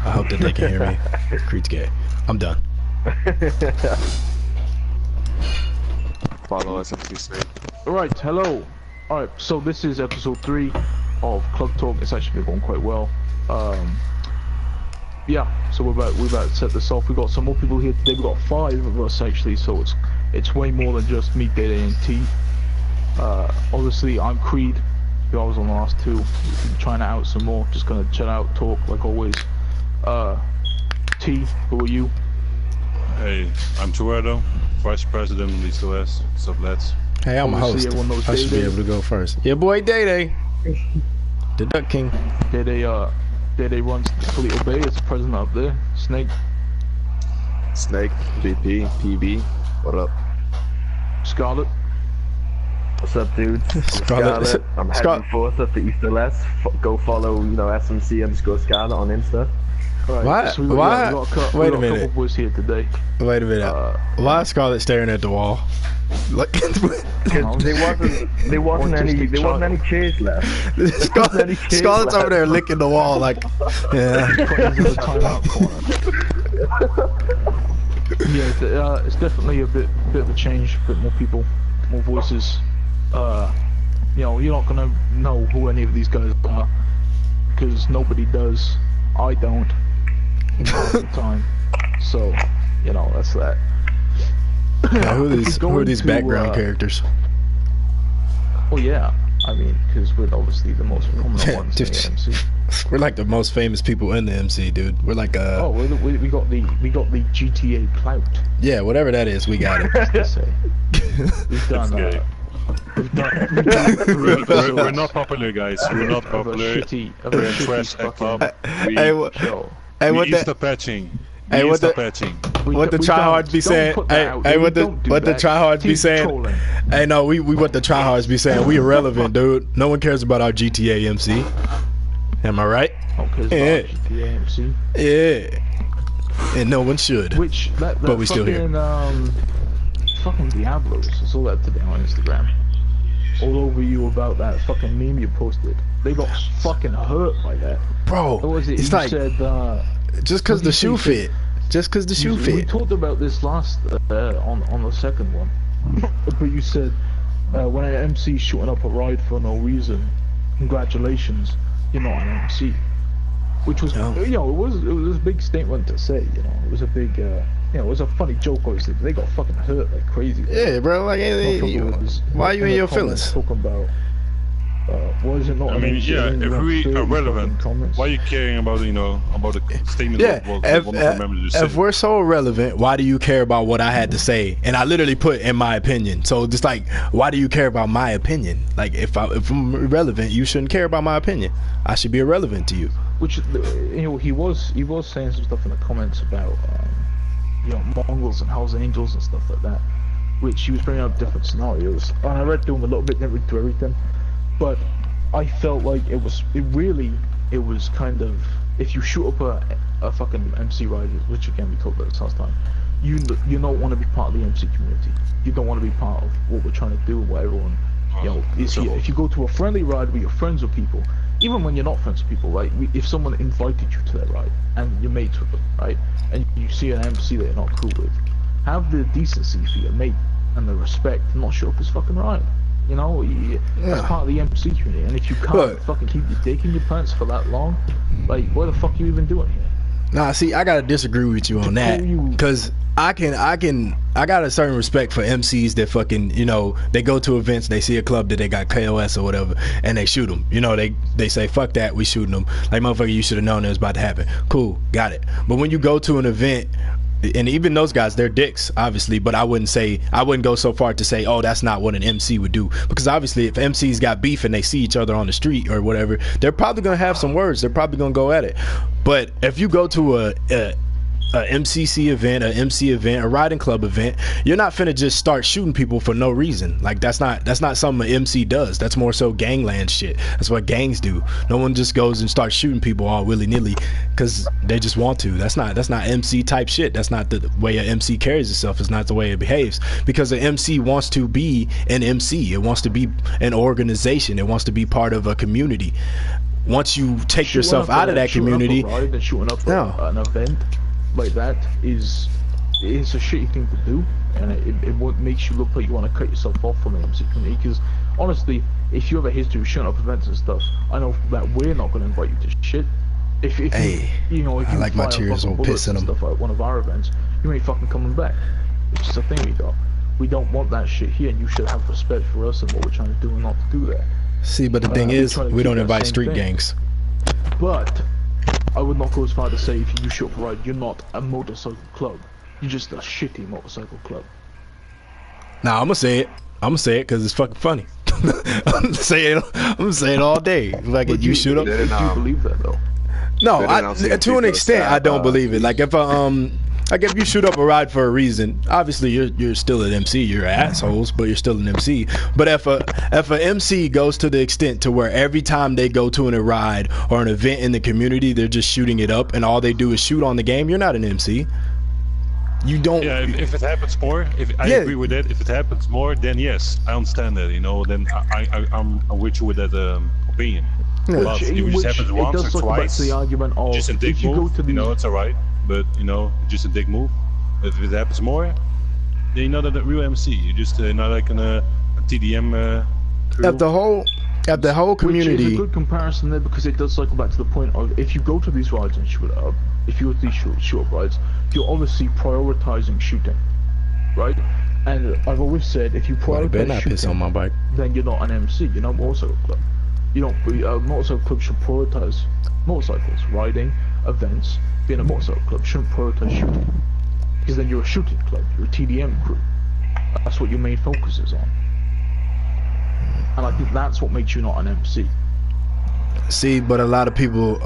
I hope that they can hear me. Creed's gay. I'm done. Follow us if you say. Alright, hello. Alright, so this is episode 3 of Club Talk. It's actually been going quite well. Yeah, so we're about to set this off. We got some more people here today. We got 5 of us actually, so it's way more than just me, Data, and T. Obviously I'm Creed, who I was on the last 2. Trying to out some more, just gonna chill out, talk like always. T, who are you? Hey, I'm Tuerdo, Vice President of the US. What's up, lads? Hey, I'm a host. I should be able to go first. Yeah, boy, Day. The Duck King. Day runs Toledo Bay as president up there. Snake, VP, PB. What up? Scarlet. What's up, dudes? Scarlet. I'm head and forth of the Easter Less. Go follow, SMC_Scarlet on Insta. Right, Why? so Why? Wait a minute. We got a couple boys here today. Wait a minute. Why is Scarlet staring at the wall? Look. There wasn't any chairs left. Scarlet's over there licking the wall like, yeah. Yeah, it's definitely a bit of a change. A bit more people, more voices. You're not gonna know who any of these guys are because nobody does. I don't. All the time. So, that's that. Yeah, who are these background characters? Oh yeah, I mean, because we're obviously the most prominent ones in the MC. We're like the most famous people in the MC, dude. We're like Oh, we got the GTA clout. Yeah, whatever that is, we got it. We've done. We're not popular, guys. We're not popular. We're in trash club. We Easter patching. Hey, what the tryhards be saying? Hey, what the tryhards be saying? Hey, no, we what the tryhards be saying? We irrelevant, dude. No one cares about our GTA MC. Am I right? Yeah. GTA MC. Yeah. And no one should. But we still here. Fucking Diablos. I saw that today on Instagram. All over you about that fucking meme you posted. They got fucking hurt by that. Bro, what was it? It's you like said, just because the shoe fit. Just because the shoe fit. We talked about this last on the second one, but you said when an MC shooting up a ride for no reason, congratulations, you're not an MC. Which was, it was a big statement to say. It was a big. It was a funny joke, obviously, but they got fucking hurt like crazy. Yeah, bro. Like, why are you in your feelings? Talking about, what is it not? I mean, yeah. If we are relevant, why are you caring about about the statement? Yeah. If we're so irrelevant, why do you care about what I had to say? And I literally put in my opinion. So just like, why do you care about my opinion? Like, if I'm irrelevant, you shouldn't care about my opinion. I should be irrelevant to you. Which he was saying some stuff in the comments about. Mongols and Hells Angels and stuff like that, which he was bringing up different scenarios. And I read through them a little bit, didn't read through everything, but I felt like it was kind of, if you shoot up a fucking MC rider, which again we talked about this last time, you don't want to be part of the MC community. You don't want to be part of what we're trying to do and what everyone is here. If you go to a friendly ride where you're friends with people, even when you're not friends with people, right? If someone invited you to that ride and you're mates with them, right? And you see an MC that you're not cool with, have the decency for your mate and the respect to not show up his fucking ride. That's part of the MC community. And if you can't fucking keep your dick in your pants for that long, like, what the fuck are you even doing here? Nah, see, I gotta disagree with you on that, because I got a certain respect for MCs that fucking, they go to events, they see a club that they got KOS or whatever, and they shoot them. They say, fuck that, we shooting them. Like, motherfucker, you should have known it was about to happen. Cool, got it. But when you go to an event, and even those guys, they're dicks, obviously, but I wouldn't go so far to say, oh, that's not what an MC would do. Because obviously, if MCs got beef and they see each other on the street or whatever, they're probably going to have some words. They're probably going to go at it. But if you go to a MCC event, a MC event, a riding club event, you're not finna just start shooting people for no reason. Like, that's not something an MC does. That's more so gangland shit. That's what gangs do. No one just goes and starts shooting people all willy-nilly because they just want to. That's not MC type shit. That's not the way an MC carries itself. It's not the way it behaves, because an MC wants to be an MC. It wants to be an organization. It wants to be part of a community. once you take yourself out of that community, and shooting up an event like that is a shitty thing to do, and it makes you look like you want to cut yourself off from the MC community. Because honestly, if you have a history of shooting up events and stuff, I know that we're not going to invite you to shit. If you know, if you like my tears will piss in them. Stuff at one of our events, you ain't fucking coming back. It's just a thing we got. We don't want that shit here, and you should have respect for us and what we're trying to do and not to do that. See, but the thing is, we don't invite street gangs. But I would not go as far to say if you shoot up a ride, you're not a motorcycle club. You're just a shitty motorcycle club. Nah, I'm gonna say it. I'm gonna say it because it's fucking funny. I'm gonna say it all day. Like if you shoot up. Do you believe that though? No, to an extent, I don't believe it. Like if if you shoot up a ride for a reason, obviously you're still an MC. You're assholes, but you're still an MC. But if a MC goes to the extent to where every time they go to a ride or an event in the community, they're just shooting it up, and all they do is shoot on the game, you're not an MC. You don't. Yeah, if it happens more, I agree with that. If it happens more, then yes, I understand that. You know, then I'm with you with that opinion. Yeah. But if it just happens once or twice, the argument of just a dick move, you know, it's alright. But you know, just a dick move. If it happens more, then you're not a real MC. You're just not like a TDM crew. At the whole community. Which is a good comparison there, because it does cycle back to the point of if you go to these rides and shoot up, if you go to these shoot up rides, you're obviously prioritizing shooting, right? And I've always said if you prioritize shooting, on my bike. then you're not an MC. You're not a motorcycle club. You don't. A motorcycle club should prioritize motorcycles, riding, events. Being a motorcycle club shouldn't prioritize shooting, because then you're a shooting club. You're a TDM crew. That's what your main focus is on. And I think that's what makes you not an MC. See, but a lot of people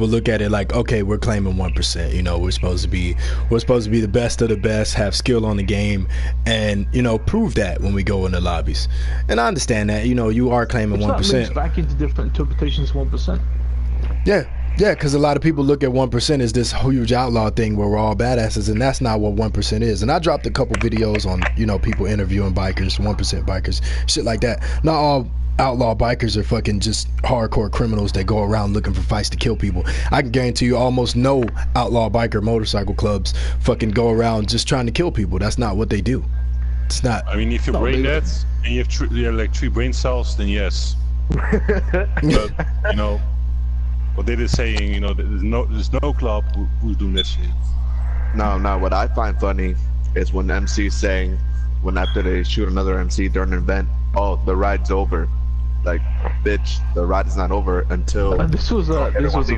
look at it like, okay, we're claiming 1%. You know, we're supposed to be the best of the best, have skill on the game, and you know, prove that when we go in the lobbies. And I understand that. You know, you are claiming 1%. That links back into different interpretations of 1%. Yeah, because a lot of people look at 1% as this huge outlaw thing where we're all badasses, and that's not what 1% is. And I dropped a couple videos on, you know, people interviewing bikers, 1% bikers, shit like that. Not all outlaw bikers are fucking just hardcore criminals that go around looking for fights to kill people. I can guarantee you almost no outlaw biker motorcycle clubs fucking go around just trying to kill people. That's not what they do. It's not. I mean, if you're brain dead and you have like 3 brain cells, then yes. But you know, what they are saying, you know, there's no club who's doing that shit. No, what I find funny is when MC's saying, when after they shoot another MC during an event, oh, the ride's over. Like, bitch, the ride is not over until. And this was a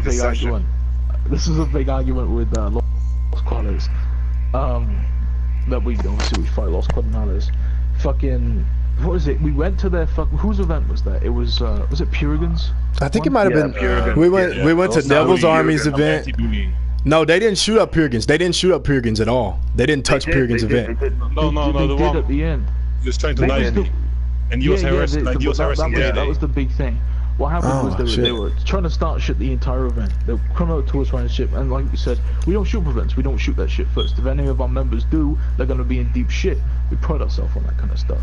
big argument. This was a big argument with Lost Quaders. That we obviously we fight Lost Quaders. Fucking, what was it? We went to their whose event was that? It was it Purigan's? I think it might have been. We went to Devil's Army's event. No, they didn't shoot up Purigan's. They didn't shoot up Purigan's at all. They didn't touch Purigan's event. No, the one at the end. He was trying to knife me. And he was harassing that was the big thing. What happened was they were trying to start shit the entire event. They were coming out to us trying to shit, and like you said, we don't shoot events. We don't shoot that shit first. If any of our members do, they're gonna be in deep shit. We pride ourselves on that kind of stuff.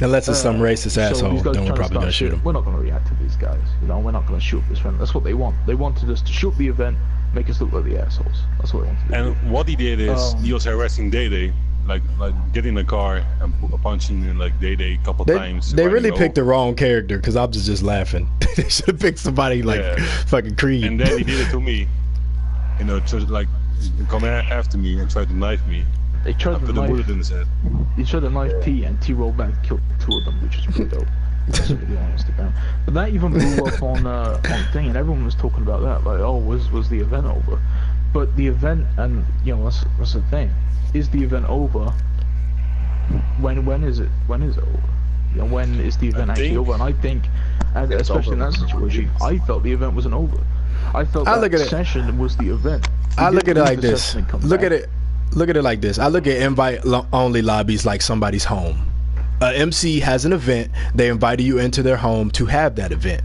Unless it's some racist asshole, then we're probably gonna shoot him. We're not gonna react to these guys. You know, we're not gonna shoot this event. That's what they want. They wanted us to shoot the event, make us look like the assholes. That's what they wanted to do. And what he did is he was harassing Day. Like get in the car and punching in like Day a couple times. They really picked the wrong character, because I was just laughing. They should have picked somebody like fucking Creed. And then he did it to me. You know, to like come after me and try to knife me. They tried to put a bullet in his head. He tried to knife T, and T rolled back and killed 2 of them, which is pretty dope. That's really honest about. But that even blew up on thing, and everyone was talking about that. Like, oh, was the event over? But the event, and you know, that's the thing. Is the event over? When is it? When is it over? You know, when is the event actually over? And I think, and especially in that situation, I felt the event wasn't over. I felt that session was the event. I look at it like this. Look at it like this. I look at invite-only lobbies like somebody's home. MC has an event. They invited you into their home to have that event.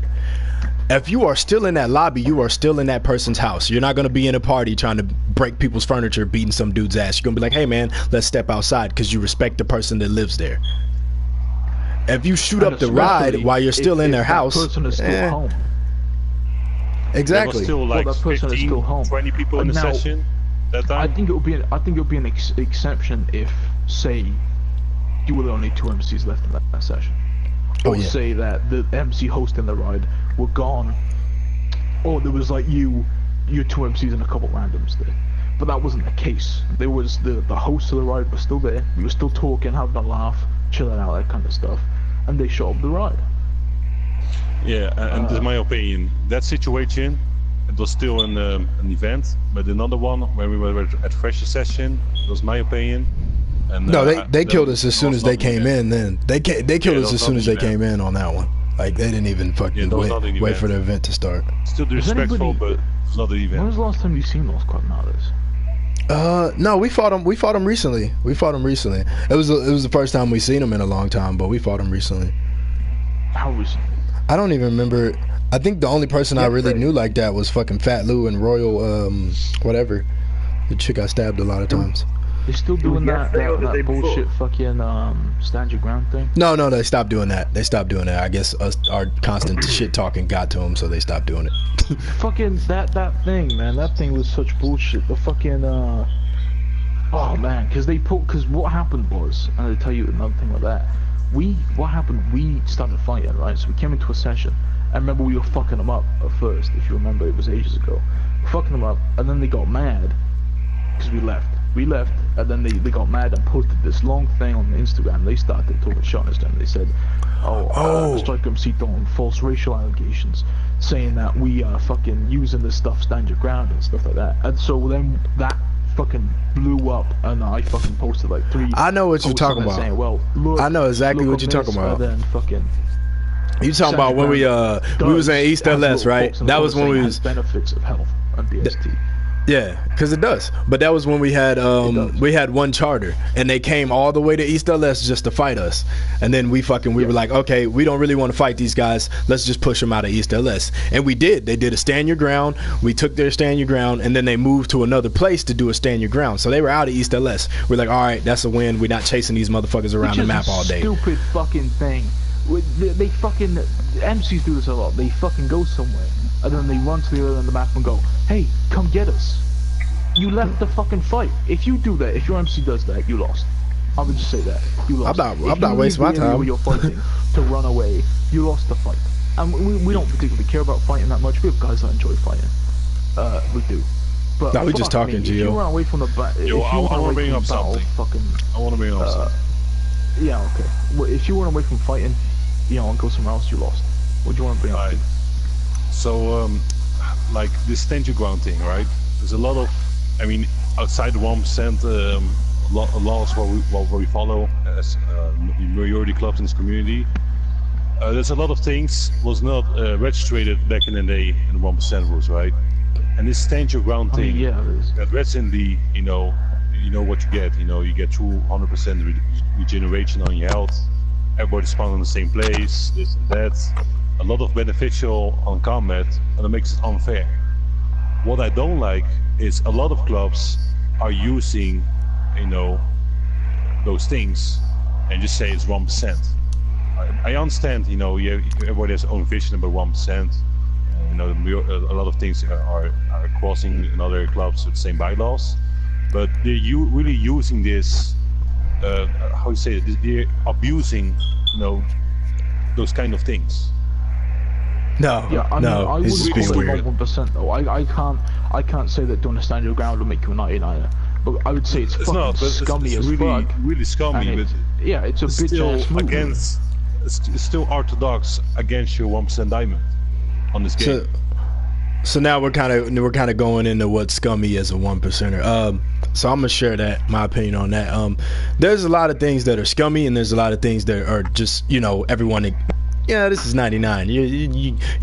If you are still in that lobby, you are still in that person's house. You're not going to be in a party trying to break people's furniture, beating some dude's ass. You're going to be like, hey man, let's step outside, because you respect the person that lives there. If you shoot up the ride while you're still in their house, person is still home. There was Exactly. still like that person is 15, still home. 20 people in the Now, session that time. I think it would be an exception if, say, you were the only 2 MCs left in that session. Oh, Or yeah. say that the MC hosting the ride were gone, or there was like you 2 MCs and a couple randoms there. But that wasn't the case. There was the host of the ride was still there. We were still talking, having a laugh, chilling out, that kind of stuff, and they shot up the ride. Yeah, and this is my opinion. That situation, it was still an event, but another one when we were at Fresher session, it was my opinion. And, No, they killed us as soon as they came in. Then they killed us as soon as they came in on that one. Like they didn't even fucking wait for the event to start. Still disrespectful, but it was not the event. When was the last time you seen those crowd nowadays? No, we fought them recently. It was the first time we seen them in a long time, but we fought them recently. How recently? I don't even remember. I think the only person I really knew like that was fucking Fat Lou and Royal whatever. The chick I stabbed a lot of times. They still doing that bullshit fucking stand your ground thing? No, they stopped doing that. I guess our constant shit talking got to them, so they stopped doing it. Fucking that thing, man. That thing was such bullshit. The fucking oh man, because what happened was, and I'll tell you another thing like that. We started fighting, right? So we came into a session. I remember we were fucking them up at first. If you remember, it was ages ago. We're fucking them up, and then they got mad because we left. And then they got mad and posted this long thing on Instagram. They started talking shit on Instagram. They said, Strike MC throwing false racial allegations, saying that we are fucking using this stuff, stand your ground and stuff like that. And so then that fucking blew up, and I fucking posted like 3. I know what you're talking about. Saying, well, look, I know exactly what you're talking about. And then fucking. You talking about when we was in East LS, right? That was when we was benefits of health and BST. Yeah, because it does. But that was when we had one charter, and they came all the way to East LS just to fight us. And then we were like, okay, we don't really want to fight these guys. Let's just push them out of East LS. And we did. They did a stand your ground. We took their stand your ground, and then they moved to another place to do a stand your ground. So they were out of East LS. We're like, all right, that's a win. We're not chasing these motherfuckers around the map all day. Stupid fucking thing. They fucking MCs do this a lot. They fucking go somewhere, and then they run to the other end of the map and go, hey, come get us. You left the fucking fight. If you do that, if your MC does that, you lost. I would just say that. You lost. I'm not wasting my time. Where you're fighting to run away, you lost the fight. And we don't particularly care about fighting that much. We have guys that enjoy fighting. We do. But no, we just talking, Gio. If you run away from the battle, I want to bring up something. I want to bring up something. Yeah, okay. Well, if you run away from fighting, and go somewhere else, you lost. What do you want to bring up? So, like this stand your ground thing, right? There's a lot of, outside the 1% laws what we follow as majority clubs in this community. There's a lot of things was not registered back in the day in the 1% rules, right? And this stand your ground thing, that recently, you know what you get. You get 200% regeneration on your health. Everybody spawn in the same place, this and that. A lot of beneficial on combat, and it makes it unfair. What I don't like is a lot of clubs are using, those things and just say it's 1%. I understand, everybody has their own vision about 1%. A lot of things are crossing in other clubs with the same bylaws, but they're really using this. How you say it? They're abusing, those kind of things. No, I it's just being weird. 1% though. I can't say that doing a stand your ground will make you a 99er, but I would say it's fucking scummy as fuck. Really scummy, but it's a bitch ass move. It's still orthodox against your 1% diamond on this game. So now we're kind of going into what's scummy as a 1%er. So I'm gonna share my opinion on that. There's a lot of things that are scummy, and there's a lot of things that are just everyone. Yeah, this is 99.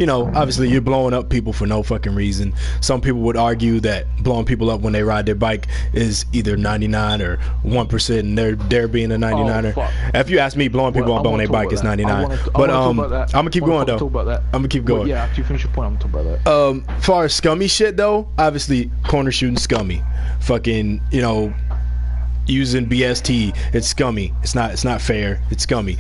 Obviously you're blowing up people for no fucking reason. Some people would argue that blowing people up when they ride their bike is either 99 or 1%, and they're being a 99er. If you ask me, blowing people up on their bike is 99. But I'm gonna keep going though. I'm gonna keep going. Yeah, after you finish your point, I'm gonna talk about that. As far as scummy shit though, obviously corner shooting scummy. Fucking, using BST, it's scummy. It's not fair. It's scummy.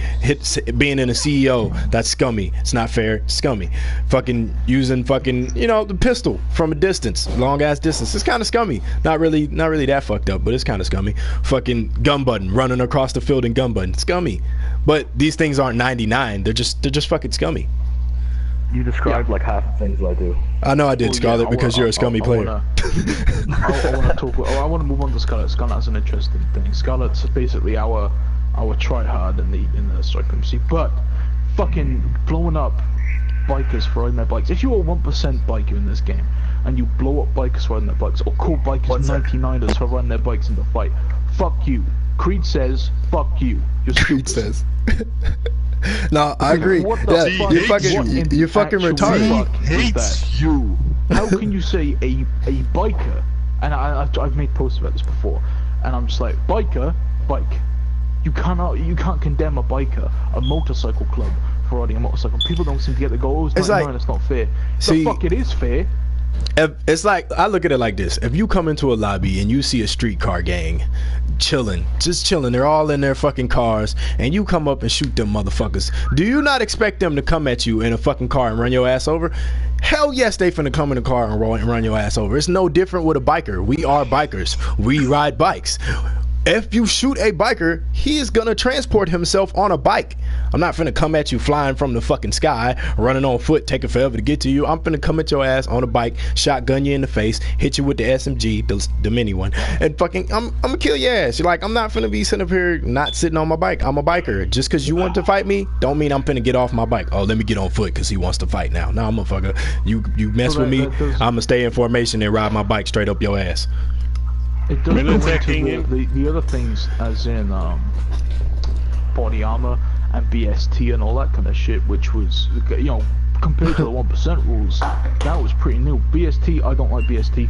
Being in a CEO, that's scummy. It's not fair. It's scummy. Fucking using fucking, you know, the pistol from a distance, long ass distance. It's kind of scummy. Not really that fucked up, but it's kind of scummy. Fucking gun button, running across the field and gun button, scummy. But these things aren't 99. They're just fucking scummy. You described like half the things I do. I know I did, Scarlet, because you're a scummy player. I want to move on to Scarlet. Scarlet's an interesting thing. Scarlet's basically our tryhard in the Strike MC, but fucking blowing up bikers for riding their bikes. If you're a 1% biker in this game and you blow up bikers for riding their bikes, or call bikers 99ers for riding their bikes in the fight, fuck you. Creed says, fuck you. You're stupid. Creed says. No, I agree. Yeah, you fucking retarded. Hates you. How can you say a biker? And I've made posts about this before, and I'm just like, bike. You can't condemn a biker, a motorcycle club, for riding a motorcycle. People don't seem to get the go. Oh, it's not fair. See, the fuck, it is fair. It's like, I look at it like this: if you come into a lobby and you see a streetcar gang just chilling, they're all in their fucking cars, and you come up and shoot them motherfuckers, do you not expect them to come at you in a fucking car and run your ass over? Hell yes, they finna come in the car and run your ass over. It's no different with a biker. We are bikers. We ride bikes. If you shoot a biker, he is gonna transport himself on a bike. I'm not finna come at you flying from the fucking sky, running on foot, taking forever to get to you. I'm finna come at your ass on a bike, shotgun you in the face, hit you with the SMG, the mini one, and fucking, I'm gonna kill your ass. You're like, I'm not finna be sitting up here not sitting on my bike. I'm a biker. Just cause you want to fight me, don't mean I'm finna get off my bike. Oh, let me get on foot cause he wants to fight now. Nah, motherfucker, you mess with me, I'ma stay in formation and ride my bike straight up your ass. It does go into the other things, as in body armor and BST and all that kind of shit, which was, you know, compared to the 1% rules, that was pretty new. BST, I don't like BST.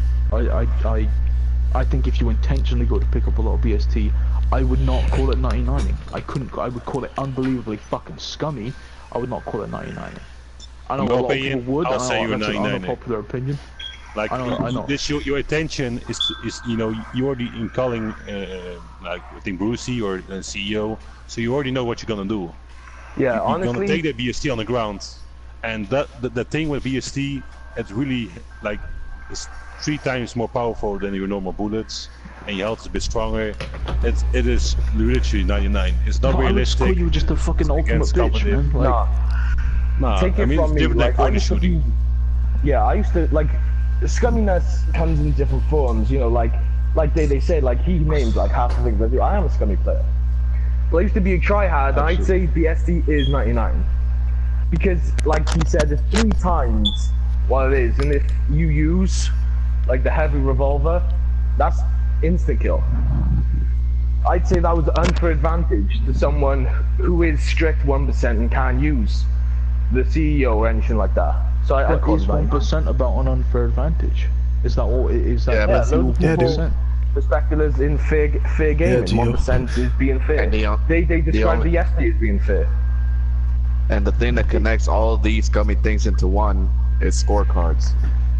I think if you intentionally go to pick up a lot of BST, I would not call it 99ing. I would call it unbelievably fucking scummy. I would not call it 99ing. I know a lot of people would, I'll say that's an unpopular opinion. Like, I know. This your attention is you know, you already in calling like I think Brucey or CEO, so you already know what you're gonna do. Yeah, honestly, you're gonna take the BST on the ground, and the thing with BST, it's really like it's 3 times more powerful than your normal bullets, and your health is a bit stronger. It is literally 99. It's not realistic. I would you just a fucking ultimate bitch, man. Like, nah. Take it from me. Like, I used to be, I used to like. Scumminess comes in different forms, you know, like they say, like he named like half the things I do. I am a scummy player. But I used to be a tryhard, and I'd say BST is 99. Because, like he said, it's 3 times what it is, and if you use, like, the heavy revolver, that's instant kill. I'd say that was an unfair advantage to someone who is strict 1% and can't use the CEO or anything like that. So I call 1% about an unfair advantage. Is that all? Is that that's the 1%? The speculars in fair gaming. 1% is being fair. They describe the BST as being fair. And the thing that connects all of these scummy things into one is scorecards.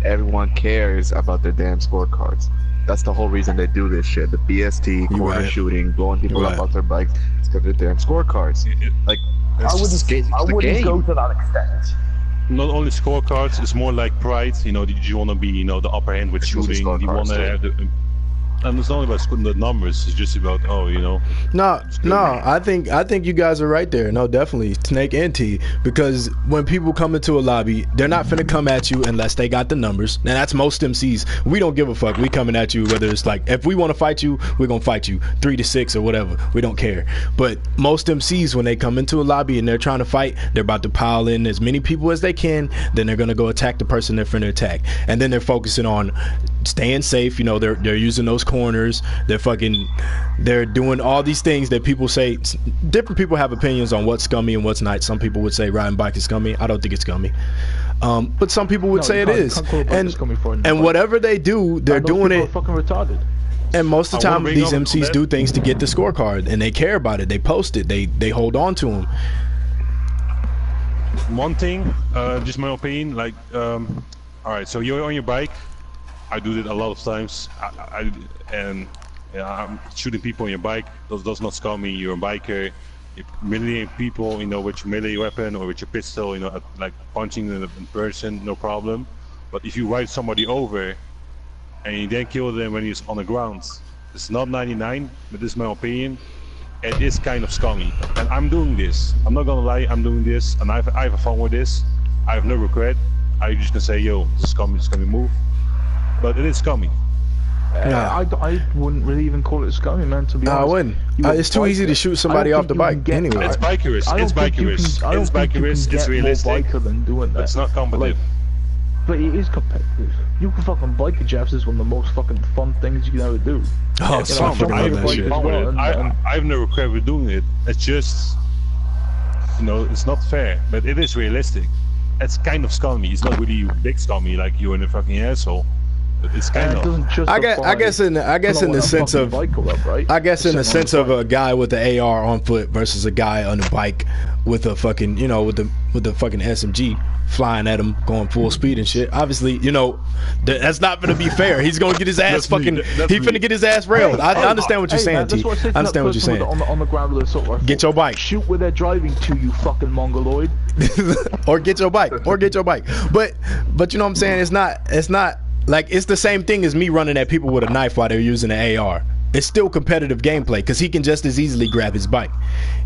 Everyone cares about their damn scorecards. That's the whole reason they do this shit. The BST, corner shooting, blowing people up off their bikes. It's because of their damn scorecards. Like, I wouldn't go to that extent. Not only scorecards, it's more like pride. You know, did you want to be, you know, the upper hand with shooting? Do you want to have the And it's not about the numbers. It's just about, oh, you know. No. I think you guys are right there. No, definitely, Snake and T. Because when people come into a lobby, they're not finna come at you unless they got the numbers. And that's most MCs. We don't give a fuck. We coming at you whether it's like, if we want to fight you, we're gonna fight you 3-6 or whatever. We don't care. But most MCs, when they come into a lobby and they're trying to fight, they're about to pile in as many people as they can. Then they're gonna go attack the person they're finna attack. And then they're focusing on staying safe. You know, they're using those corners. They're doing all these things that people say. Different people have opinions on what's scummy and what's not. Some people would say riding bike is scummy. I don't think it's scummy. But some people would say it is. And whatever they do, they're doing it. Fucking retarded. And most of the time, these MCs do things to get the scorecard, and they care about it. They post it. They hold on to them. One thing, just my opinion, like, all right, so you're on your bike. I do it a lot of times, and Shooting people on your bike does not scummy. You're a biker. If meleeing people, with your melee weapon or with your pistol, like punching in person, no problem. But if you ride somebody over and you then kill them when he's on the ground, it's not 99, but this is my opinion. It is kind of scummy, and I'm doing this. I'm not gonna lie, I'm doing this, and I have fun with this. I have no regret. I just can say, yo, this is scummy move, but it is scummy. I wouldn't really even call it scummy, man. To be honest, I wouldn't. It's too easy to shoot somebody off the bike. Anyway, it's bikerous. It's bikerous. It's bikerous. It's realistic. Than doing that. It's not competitive. But it is competitive. You can fucking biker jabs is one of the most fucking fun things you can ever do. Oh, so I that shit. I have no regret with doing it. It's just, it's not fair, but it is realistic. It's kind of scummy. It's not really big scummy like you're in a fucking asshole. But it's kind of. I guess in the sense of a guy with the AR on foot versus a guy on a bike with a fucking with the fucking SMG flying at him going full speed and shit. Obviously, that's not gonna be fair. He's gonna get his ass finna get his ass railed. I understand what you're saying, T. I understand what you're saying. On the ground with assault rifle. Get your bike. Shoot where they're driving to, you fucking mongoloid. Or get your bike. But you know what I'm saying? It's not like it's the same thing as me running at people with a knife while they're using an AR. It's still competitive gameplay because he can just as easily grab his bike.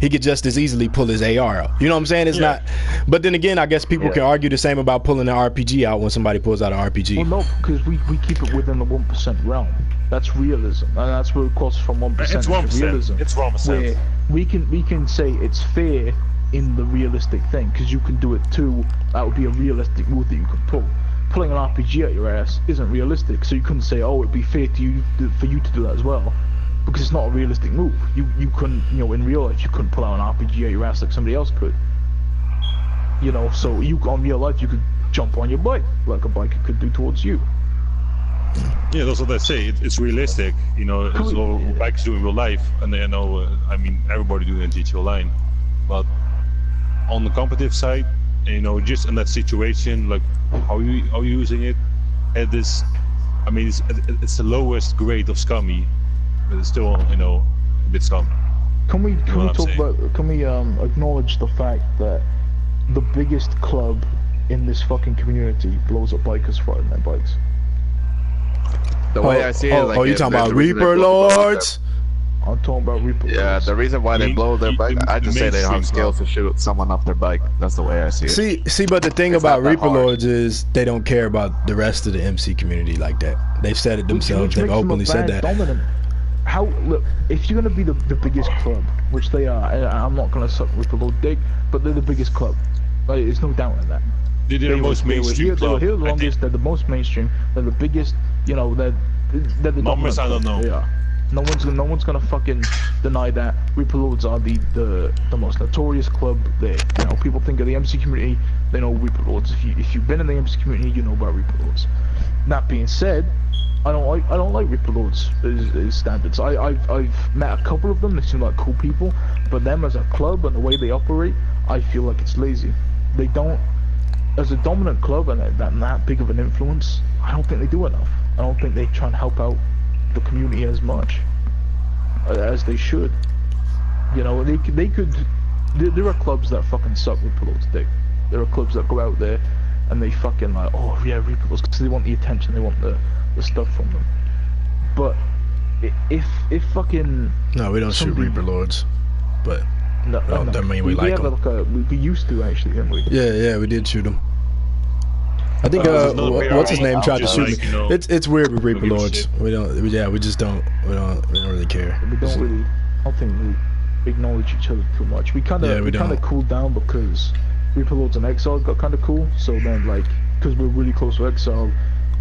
He could just as easily pull his AR out. You know what I'm saying? It's not. But then again, I guess people can argue the same about pulling an RPG out when somebody pulls out an RPG. Well, no, because we keep it within the 1% realm. That's realism, and that's where it crosses from 1% it's 1%. to realism. It's 1%. Where we can say it's fair in the realistic thing because you can do it too. That would be a realistic move that you could pull. Pulling an RPG at your ass isn't realistic, so you couldn't say, oh, it'd be fair to you for you to do that as well, because it's not a realistic move. You couldn't, in real life, you couldn't pull out an RPG at your ass like somebody else could. So on real life, you could jump on your bike like a biker could do towards you. Yeah, that's what I say. It's realistic. It's what bikers do in real life, and everybody doing it in GTA Online. But on the competitive side, just in that situation, like how you using it, at this, it's the lowest grade of scummy, but it's still, a bit scummy. Can we acknowledge the fact that the biggest club in this fucking community blows up bikers for riding their bikes? The way I see it, you talking about Reaper Lords? I'm talking about Reaper Lords. Yeah, the reason why they blow their bike, I just say they have skills to shoot someone off their bike. That's the way I see it. See, but the thing about Reaper Lords is they don't care about the rest of the MC community like that. They've said it themselves. They've openly said that. Dominant. Look, if you're gonna be the biggest club, which they are, and I'm not gonna suck Reaper Lord dick, but they're the biggest club. There's no doubt in that. They're the most mainstream club. They're the longest. They're the most mainstream. They're the biggest. They're the numbers. I don't know. Yeah. No one's gonna fucking deny that. Reaper Lords are the most notorious club there. People think of the MC community, they know Reaper Lords. If you've been in the MC community, you know about Reaper Lords. That being said, I don't like Reaper Lords as standards. I've met a couple of them. They seem like cool people, but them as a club and the way they operate, I feel like it's lazy. They don't, as a dominant club and that big of an influence, I don't think they do enough. I don't think they try and help out the community as much as they should. They could. There are clubs that fucking suck Reaper Lords dick. There are clubs that go out there and they fucking like, oh yeah, Reaper Lords, because they want the attention, they want the stuff from them. But if fucking no, we don't shoot Reaper Lords, but no. That mean we like them. We used to actually, didn't we? Yeah, we did shoot them. I think what's his name tried to shoot me. It's weird with Reaper Lords. We just don't really care. I don't think we acknowledge each other too much. We kind of cooled down because Reaper Lords and Exile got kind of cool. So then, because we're really close to Exile,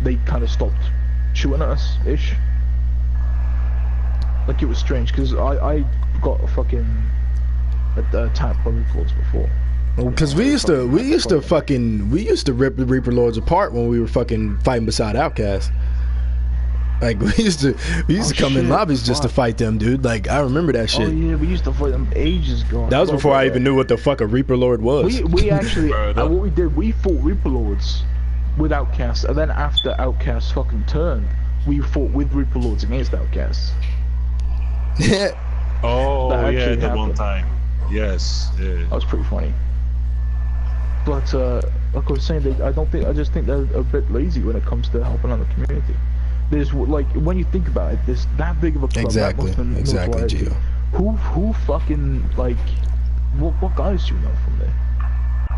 they kind of stopped shooting at us ish. It was strange because I got a fucking attacked by Reaper Lords before. Because we used to rip the Reaper Lords apart when we were fucking fighting beside Outcast. We used to come in lobbies just to fight them, dude. I remember that shit. Oh yeah, we used to fight them ages ago. That was before I even knew what the fuck a Reaper Lord was. We actually, what we did, we fought Reaper Lords with Outcast, and then after Outcast fucking turned, we fought with Reaper Lords against Outcast. Oh yeah, that one happened. time. Yes. Yeah. That was pretty funny. But like I was saying, I just think they're a bit lazy when it comes to helping out the community. There's like when you think about it, there's that big of a club. Exactly, Gio. Who fucking like what guys do you know from there?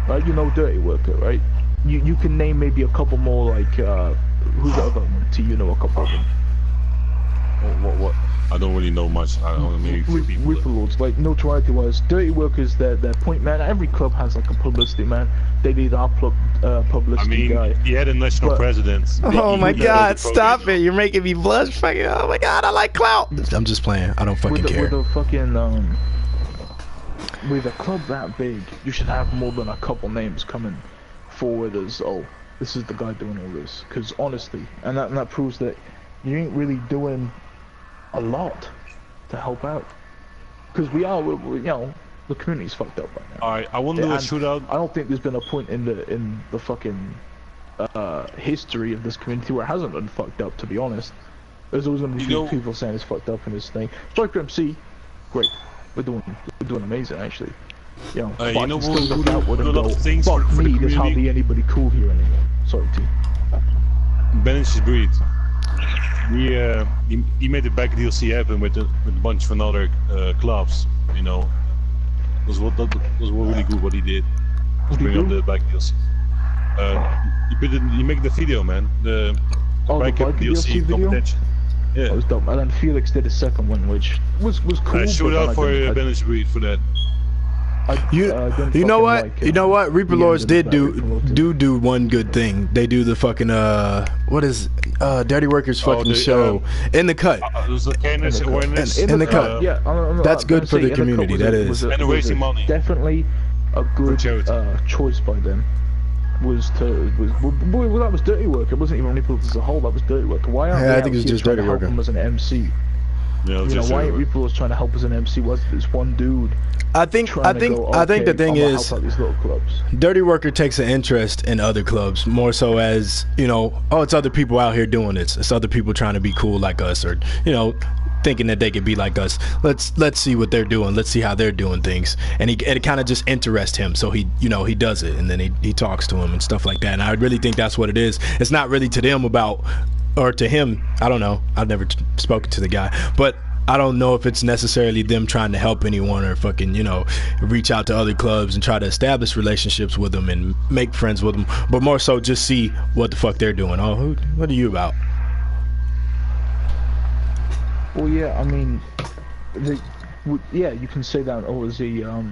Right, you know Dirty Worker, right? You can name maybe a couple more like who's the other one? You know a couple of them. What? I don't really know much. I don't know maybe people. Reaper Lords, like notoriety wise, Dirty Workers, their point man. Every club has like a publicity man. They need our publicity guy. He had a national president. Oh my God! Stop it! You're making me blush. Fucking! Oh my God! I like clout. I'm just playing. I don't fucking care. With a fucking with a club that big, you should have more than a couple names coming forward as, oh, this is the guy doing all this. Because honestly, and that proves that you ain't really doing a lot to help out. Because we you know, the community's fucked up right now. Alright, I want to do a shootout. I don't think there's been a point in the fucking history of this community where it hasn't been fucked up, to be honest. There's always going to be people saying it's fucked up in this thing. Striker MC, great. We're doing amazing, actually. You know, you know, fuck me, there's hardly anybody cool here anymore. Sorry, T. Ben's breed. He made the back DLC happen with a bunch of other clubs. You know, was really good what he did. Bring up the back DLC. He made the video, man. The back DLC competition. Yeah. That was dope. And then Felix did a second one, which was cool. I showed out for Ben's breed for that. You know what? You know what? Reaper Lords did do one good thing. They do the fucking what is Dirty Workers fucking show in the cut. There's awareness in the cut. Yeah, that's good for the community. That is. And raising money. Definitely a good choice by them. Well, that was Dirty Worker. It wasn't even Reaper Lords as a whole. That was Dirty Worker. Why aren't I think it was just Dirty Worker. Help him as an MC? Yeah, you know, why ain't Reaper Lords trying to help as an MC? Was this one dude? I think the thing is, Dirty Worker takes an interest in other clubs more so as, you know, oh, it's other people out here doing this. It's other people trying to be cool like us, or, you know, thinking that they could be like us. Let's see what they're doing. Let's see how they're doing things. And it kind of just interests him. So he does it, and then he talks to him and stuff like that. And I really think that's what it is. It's not really to them about, or to him. I don't know. I've never spoken to the guy, but I don't know if it's necessarily them trying to help anyone or fucking, you know, reach out to other clubs and try to establish relationships with them and make friends with them, but more so just see what the fuck they're doing. Oh, what are you about? Well, yeah, I mean, you can say that as a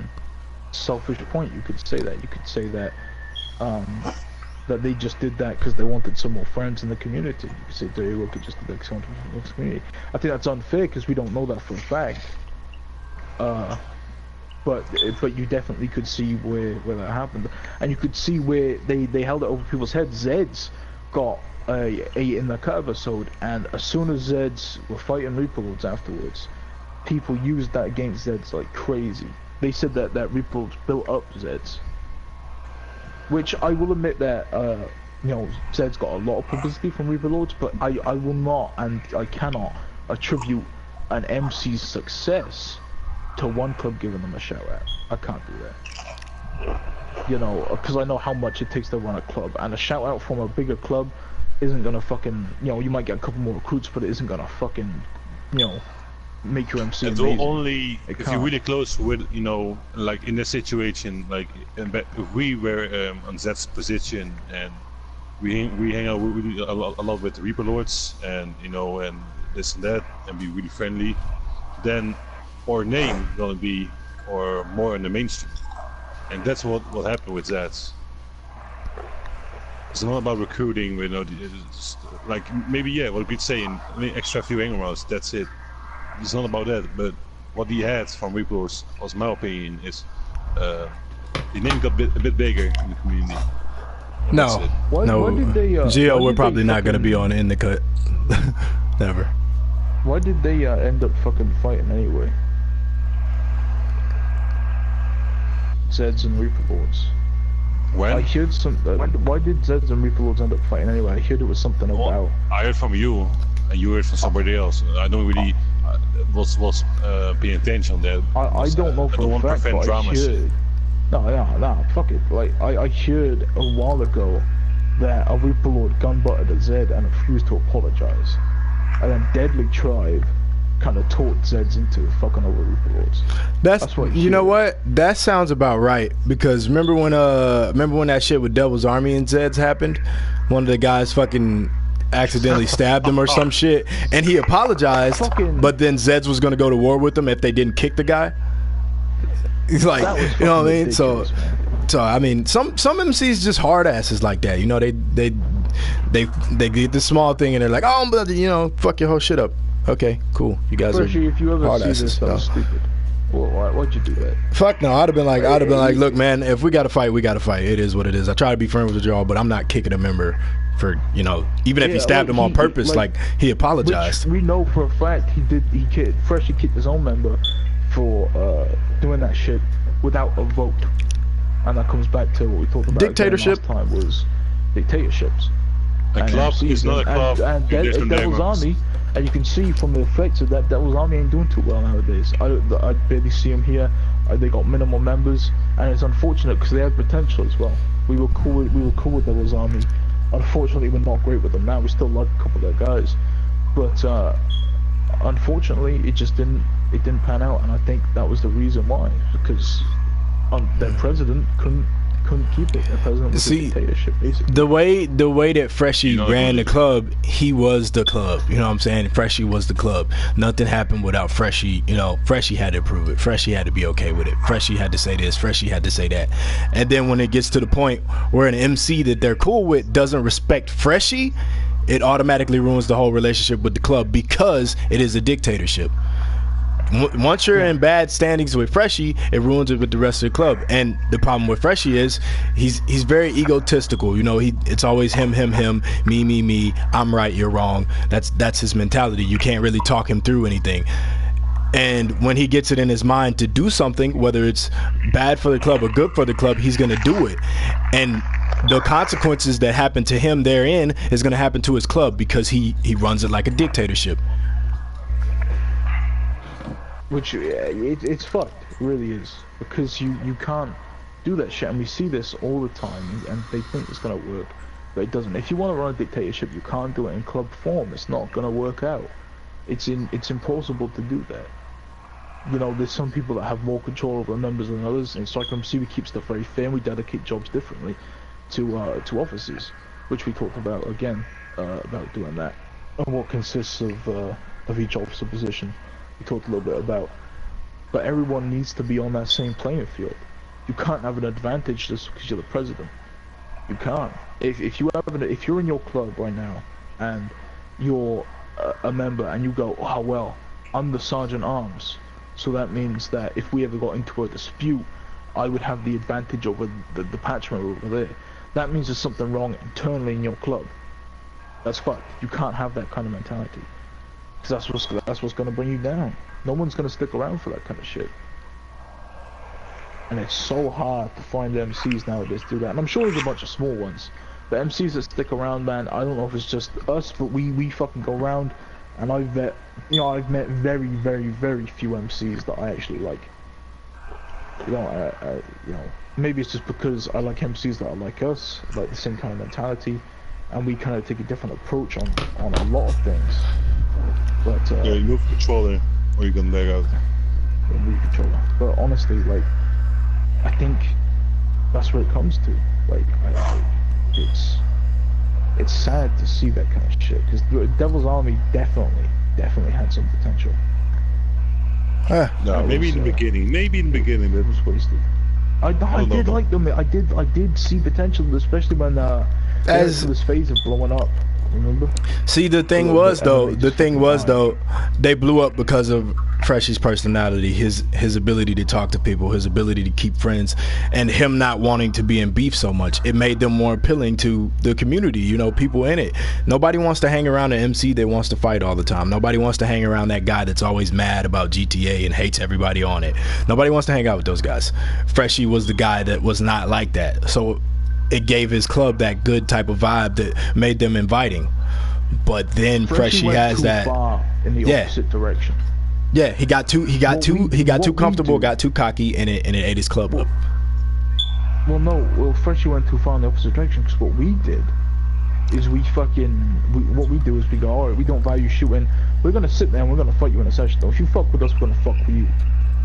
selfish point. You could say that. You could say that that they just did that because they wanted some more friends in the community. You could say Dirty Worker just did that because they wanted some more community. I think that's unfair because we don't know that for a fact. But you definitely could see where that happened, and you could see where they held it over people's heads. Zeds got a in the cut episode, and as soon as Zeds were fighting Reaper Lords afterwards, people used that against Zeds like crazy. They said that Reaper Lords built up Zeds. Which I will admit that, you know, Zed's got a lot of publicity from Reaper Lords, but I will not and I cannot attribute an MC's success to one club giving them a shout out. I can't do that. You know, because I know how much it takes to run a club, and a shout out from a bigger club isn't gonna fucking, you know, you might get a couple more recruits, but it isn't gonna fucking, you know, make your MC amazing. Only if you're really close with, you know, like in this situation, like if we were on Zed's position and we hang out really a lot with the Reaper Lords and, you know, and this and that, and be really friendly, then our name gonna be or more in the mainstream, and that's what happened with Zed's. It's not about recruiting, you know, just, like maybe what we'd say in extra few hang rounds, that's it. It's not about that, but what he had from Reaper Lords, was my opinion, is the name got a bit bigger in the community. No, Gio, we're probably not gonna be on In the Cut. Never. Why did they end up fucking fighting anyway? Zeds and Reaper Lords. When? I heard some. Why did Zeds and Reaper Lords end up fighting anyway? I heard it was something about. I heard from you, and you heard from somebody else. I don't really was paying attention that I don't know for a fact, but I heard. No, fuck it. Like I heard a while ago that a Reaper Lord gun-butted at Zed and refused to apologize, and then Deadly Tribe kind of taught Zeds into fucking over Reaper Lords. That's what you know. What that sounds about right, because remember when that shit with Devil's Army and Zeds happened? One of the guys fucking accidentally stabbed him or some shit, and he apologized, but then Zeds was gonna go to war with him if they didn't kick the guy. He's like, you know what I mean? So I mean, some MCs just hard asses like that. You know, they get the small thing and they're like, oh, you know, fuck your whole shit up. Okay, cool. You guys are if you ever hard see asses. This, that was stupid. Well, why'd you do that? Fuck no, I'd have been like, look, man, if we got to fight, we got to fight. It is what it is. I try to be friends with y'all, but I'm not kicking a member for, you know, even if he stabbed him on purpose, like he apologized. We know for a fact he freshly kicked his own member for doing that shit without a vote, and that comes back to what we talked about. Dictatorship last time was dictatorships. A club is not a club. And Devil's Army, and you can see from the effects of that, Devil's Army ain't doing too well nowadays. I barely see them here. They got minimal members, and it's unfortunate because they had potential as well. We were cool with Devil's Army. Unfortunately, we're not great with them now. We still like a couple of their guys, but unfortunately, it just didn't pan out, and I think that was the reason why, because their president couldn't keep it. Their president was a dictatorship, basically. The way that Freshie ran the club, he was the club. You know what I'm saying? Freshie was the club. Nothing happened without Freshie. You know, Freshie had to approve it. Freshie had to be okay with it. Freshie had to say this. Freshie had to say that. And then when it gets to the point where an MC that they're cool with doesn't respect Freshie, it automatically ruins the whole relationship with the club, because it is a dictatorship. Once you're in bad standings with Freshie, it ruins it with the rest of the club. And the problem with Freshie is he's very egotistical. You know, it's always him, me. I'm right, you're wrong. That's his mentality. You can't really talk him through anything. And when he gets it in his mind to do something, whether it's bad for the club or good for the club, he's gonna do it. And the consequences that happen to him therein is gonna happen to his club, because he runs it like a dictatorship. Which, it's fucked, it really is, because you can't do that shit, and we see this all the time, and they think it's gonna work, but it doesn't. If you want to run a dictatorship, you can't do it in club form. It's not gonna work out. It's impossible to do that. You know, there's some people that have more control over members than others, and it's like MC, we keep stuff very fair, and we dedicate jobs differently to officers, which we talked about again, about doing that, and what consists of each officer position. We talked a little bit about, but everyone needs to be on that same playing field. You can't have an advantage just because you're the president. You can't. If you're in your club right now and you're a member and you go, oh well, I'm the Sergeant Arms, so that means that if we ever got into a dispute, I would have the advantage over the patchman over there. That means there's something wrong internally in your club. That's fucked. You can't have that kind of mentality. Because that's what's going to bring you down. No one's going to stick around for that kind of shit. And it's so hard to find MCs nowadays do that. And I'm sure there's a bunch of small ones. But MCs that stick around, man, I don't know if it's just us, but we fucking go around. And I've met very, very, very few MCs that I actually like. You know, maybe it's just because I like MCs that are like us, like the same kind of mentality. And we kind of take a different approach on a lot of things. But yeah, you move controller, or you can leg out. Yeah, move controller. But honestly, like, I think that's where it comes to. Like, it's sad to see that kind of shit, because Devil's Army definitely had some potential. No, maybe in the beginning. Maybe in the beginning, it was wasted. I did like them. I did see potential, especially when as this phase of blowing up. Remember? See, the thing was though, they blew up because of Freshie's personality, his ability to talk to people, his ability to keep friends, and him not wanting to be in beef so much. It made them more appealing to the community, you know, people in it. Nobody wants to hang around an MC that wants to fight all the time. Nobody wants to hang around that guy that's always mad about GTA and hates everybody on it. Nobody wants to hang out with those guys. Freshie was the guy that was not like that. So it gave his club that good type of vibe that made them inviting. But then Freshie has that. in the opposite direction. Yeah, he got too comfortable, got too cocky, and it ate his club up. Well, first you went too far in the opposite direction, because what we did is what we do is we go, alright, we don't value shooting, we're gonna sit there and we're gonna fight you in a session, though. If you fuck with us, we're gonna fuck with you.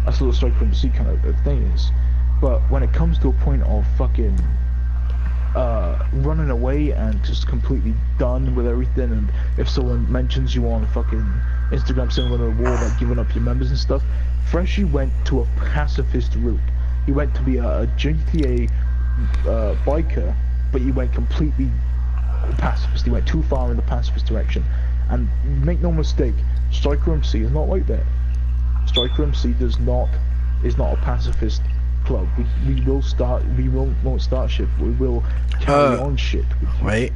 That's a little strike from the sea kind of thing is. But when it comes to a point of fucking running away and just completely done with everything, and if someone mentions you on fucking Instagram saying we're on a war, like giving up your members and stuff, Freshie went to a pacifist route. He went to be a GTA biker, but he went completely pacifist. He went too far in the pacifist direction. And make no mistake, Striker MC is not like that. Striker MC is not a pacifist club. We won't start shit. We will carry on shit. Wait.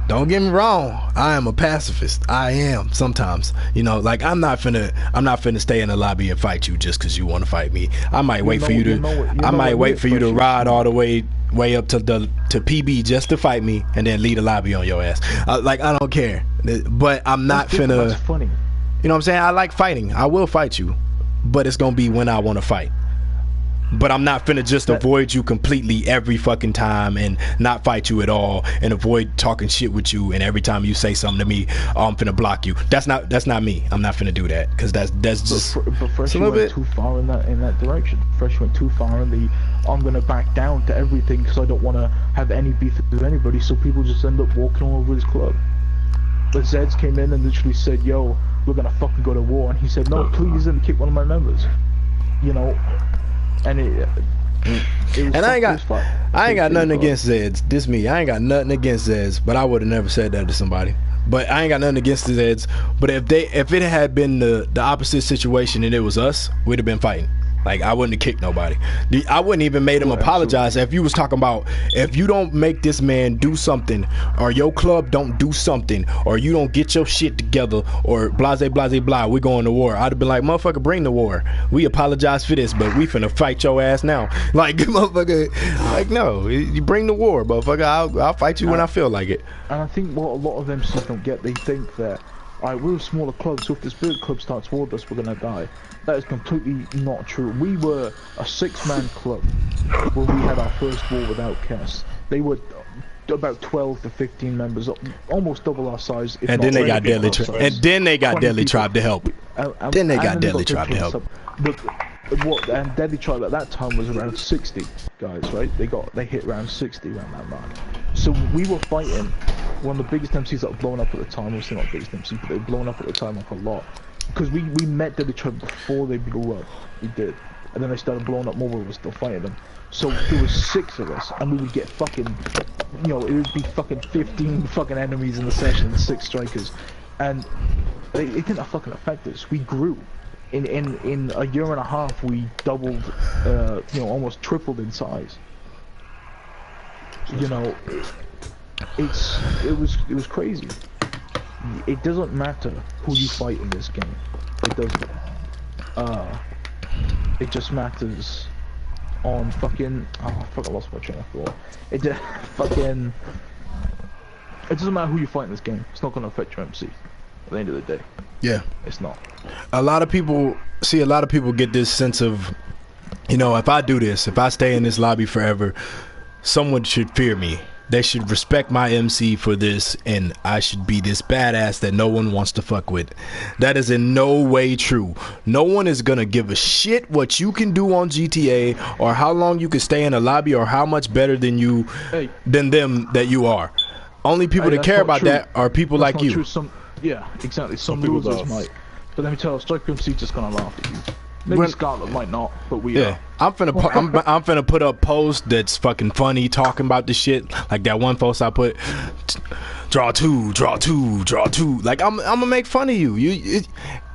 Don't get me wrong. I am a pacifist. I am sometimes. You know, like I'm not finna stay in the lobby and fight you just because you want to fight me. I might wait for you to ride all the way up to PB just to fight me and then leave the lobby on your ass. Like I don't care. But I'm not finna. That's funny. You know what I'm saying? I like fighting. I will fight you, but it's gonna be when I want to fight. But I'm not finna just avoid you completely every fucking time and not fight you at all and avoid talking shit with you, and every time you say something to me, I'm finna block you. That's not me. I'm not finna do that, because that's just but Fresh went too far in that direction. Fresh went too far in the I'm gonna back down to everything because I don't want to have any beef with anybody, so people just end up walking all over his club. But Zeds came in and literally said, yo, we're gonna fucking go to war, and he said, no, please, and kick one of my members. You know. And I ain't got nothing against Zeds. This me. I ain't got nothing against Zeds, but I would have never said that to somebody. But I ain't got nothing against the Zeds. But if it had been the opposite situation and it was us, we'd have been fighting. Like I wouldn't have kicked nobody. I wouldn't even made him apologize. If you was talking about, if you don't make this man do something, or your club don't do something, or you don't get your shit together, or blase blase blah, we going to war. I'd have been like, motherfucker, bring the war. We apologize for this, but we finna fight your ass now. Like motherfucker, like no, you bring the war, motherfucker. I'll fight you when I feel like it. And I think what a lot of MCs don't get, they think that, alright, we're a smaller club, so if this big club starts toward us, we're gonna die. That is completely not true. We were a 6-man club when we had our first war with Outcasts. They were about 12 to 15 members, almost double our size. And then they got Deadly Tribe. And then they got Deadly Tribe to help. Then they got Deadly Tribe to help. And Deadly Tribe at that time was around 60 guys, right? They hit around 60 around that mark. So we were fighting one of the biggest MCs that were blown up at the time. Obviously not the biggest MC, but they were blown up at the time like a lot. Because we met Deadly Tribe before they blew up. We did. And then they started blowing up more, but we were still fighting them. So there was 6 of us, and we would get fucking, you know, it would be fucking 15 fucking enemies in the session, and 6 strikers. And it didn't fucking affect us. We grew. In a year and a half, we doubled, you know, almost tripled in size. You know, it was crazy. It doesn't matter who you fight in this game. It doesn't. It just matters on fucking. Oh, fuck! I lost my train of thought. It doesn't matter who you fight in this game. It's not gonna affect your MC. At the end of the day. Yeah. It's not. A lot of people get this sense of, you know, if I do this, if I stay in this lobby forever, someone should fear me. They should respect my MC for this, and I should be this badass that no one wants to fuck with. That is in no way true. No one is gonna give a shit what you can do on GTA, or how long you can stay in a lobby, or how much better than them that you are. Only people that care about that are people like you. Yeah, exactly. Some losers might. But let me tell you, Striker MC just gonna laugh at you. Maybe Scarlet might not, but we are. I'm finna put up posts that's fucking funny, talking about this shit. Like that one post I put, draw two. Like I'm gonna make fun of you.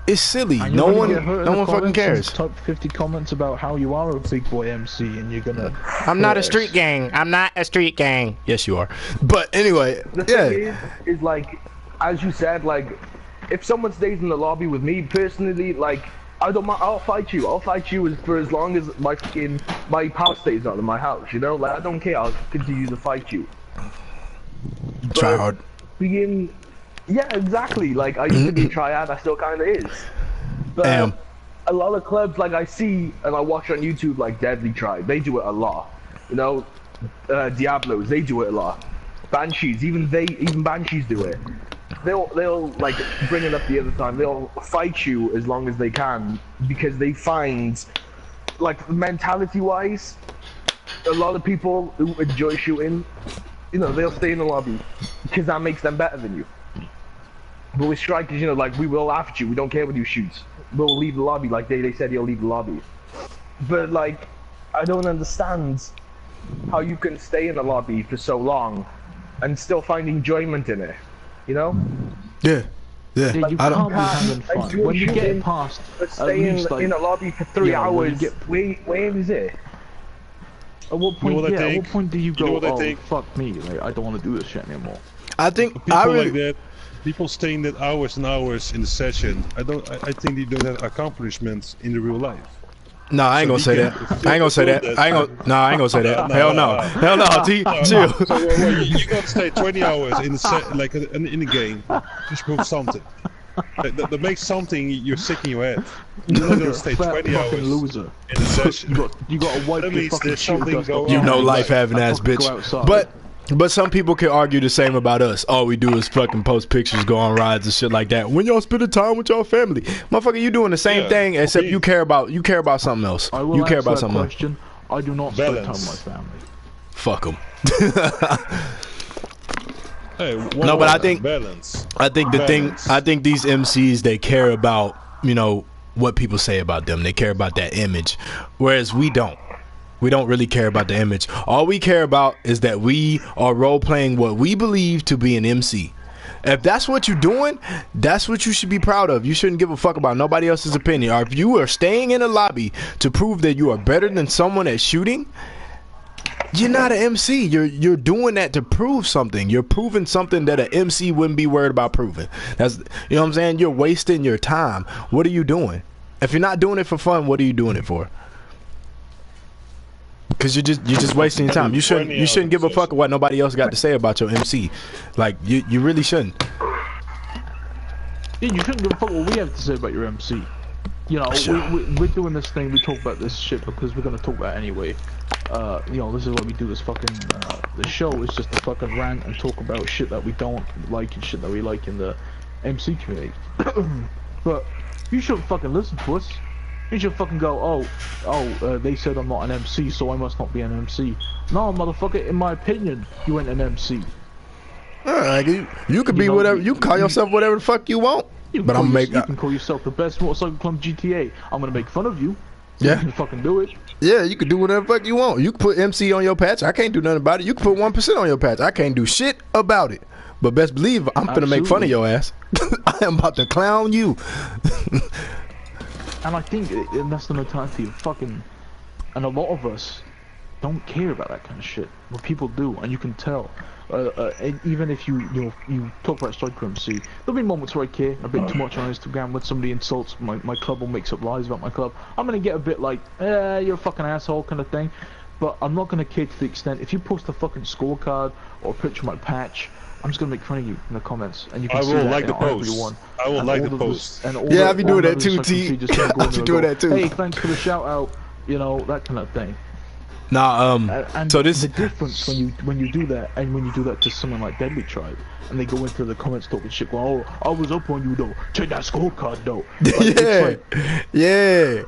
It's silly. No one fucking cares. Type 50 comments about how you are a big boy MC, and you're gonna. I'm not a street gang. I'm not a street gang. Yes, you are. But anyway, the thing is like, as you said, like, if someone stays in the lobby with me personally, like, I don't mind. I'll fight you. I'll fight you for as long as my power stays out of my house. You know, like, I don't care. I'll continue to fight you. Try hard. Being Yeah, exactly. Like, I used to be a triad, I still kind of is. But a lot of clubs, like, I see and I watch on YouTube, like Deadly Tribe, they do it a lot. You know, Diablos, they do it a lot. Banshees, even Banshees do it. They'll like bring it up the other time. They'll fight you as long as they can because they find, like, mentality-wise, a lot of people who enjoy shooting, you know, they'll stay in the lobby because that makes them better than you. But with strikers, you know, like, we will laugh at you. We don't care when you shoot. We'll leave the lobby, like they said he'll leave the lobby. But, like, I don't understand how you can stay in the lobby for so long and still find enjoyment in it, you know? Yeah. Yeah. You can't be having fun. When you get past, staying in a lobby for 3 hours, where is it? At what point, at what point do you go, oh, fuck me, like, I don't want to do this shit anymore? I think people like that, people staying there hours and hours in the session, I think they don't have accomplishments in the real life. No, I ain't gonna say that. I ain't gonna say that. I ain't gonna say that. Hell no. Hell no. Chill. So you gotta stay 20 hours in the game just prove something. That makes something you're sick in your head. You're not gonna stay 20 hours loser. in the session. You got to wipe your fucking shit. You know, life having ass bitch. But some people can argue the same about us. All we do is fucking post pictures, go on rides and shit like that. When y'all spend the time with y'all family, motherfucker, you doing the same thing except you care about something else. You care about something else. I do not spend time with my family. Fuck them. Hey, no, but I think these MCs, they care about, you know, what people say about them. They care about that image, whereas we don't. We don't really care about the image. All we care about is that we are role-playing what we believe to be an MC. If that's what you're doing, that's what you should be proud of. You shouldn't give a fuck about nobody else's opinion. Or if you are staying in a lobby to prove that you are better than someone at shooting, you're not an MC. You're doing that to prove something. You're proving something that an MC wouldn't be worried about proving. That's, you know what I'm saying? You're wasting your time. What are you doing? If you're not doing it for fun, what are you doing it for? Because you're just wasting your time. You shouldn't give a fuck what nobody else got to say about your MC. Like, you really shouldn't. Yeah, you shouldn't give a fuck what we have to say about your MC. You know, we're doing this thing. We talk about this shit because we're gonna talk about it anyway. You know, this is why we do this fucking the show is just to fucking rant and talk about shit that we don't like and shit that we like in the MC community. But you shouldn't fucking listen to us. You should fucking go, they said I'm not an MC, so I must not be an MC. No, motherfucker, in my opinion, you ain't an MC. Alright, you could be whatever, you can call yourself whatever the fuck you want. But you can call yourself the best motorcycle club GTA. I'm gonna make fun of you. So yeah. You can fucking do it. Yeah, you can do whatever the fuck you want. You can put MC on your patch. I can't do nothing about it. You can put 1% on your patch. I can't do shit about it. But best believe I'm finna make fun of your ass. I am about to clown you. And I think that's the mentality of fucking, and a lot of us don't care about that kind of shit. But people do, and you can tell. And even if you talk about Striker MC, there'll be moments where I care a bit too much on Instagram when somebody insults my club or makes up lies about my club. I'm gonna get a bit like, you're a fucking asshole kind of thing. But I'm not gonna care to the extent, if you post a fucking scorecard or a picture of my patch, I'm just gonna make fun of you in the comments, and you can see that like the post. Everyone. I will like the post. Yeah, I'll be doing that too, T. I'll be doing that too. Hey, thanks for the shout out. You know, that kind of thing. Nah, and so this the difference when you do that, and when you do that to someone like Deadly Tribe, and they go into the comments talking shit, going, "Oh, I was up on you though. Check that scorecard though." Like, yeah.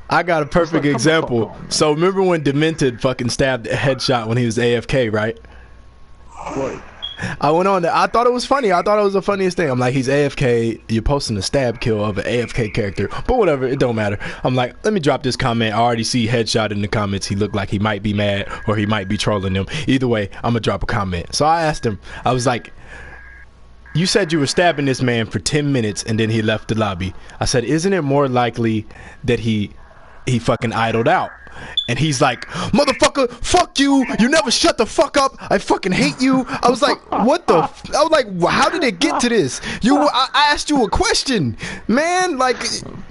I got a perfect example. So remember when Demented fucking stabbed a headshot when he was AFK, right? What? I went on there. I thought it was funny. I thought it was the funniest thing. I'm like, he's AFK. You're posting a stab kill of an AFK character. But whatever, it don't matter. I'm like, let me drop this comment. I already see headshot in the comments. He looked like he might be mad or he might be trolling them. Either way, I'm going to drop a comment. So I asked him, I was like, you said you were stabbing this man for 10 minutes and then he left the lobby. I said, isn't it more likely that he fucking idled out? And he's like, motherfucker, fuck you. You never shut the fuck up. I fucking hate you. I was like, what the? I was like, how did it get to this? I asked you a question, man. Like,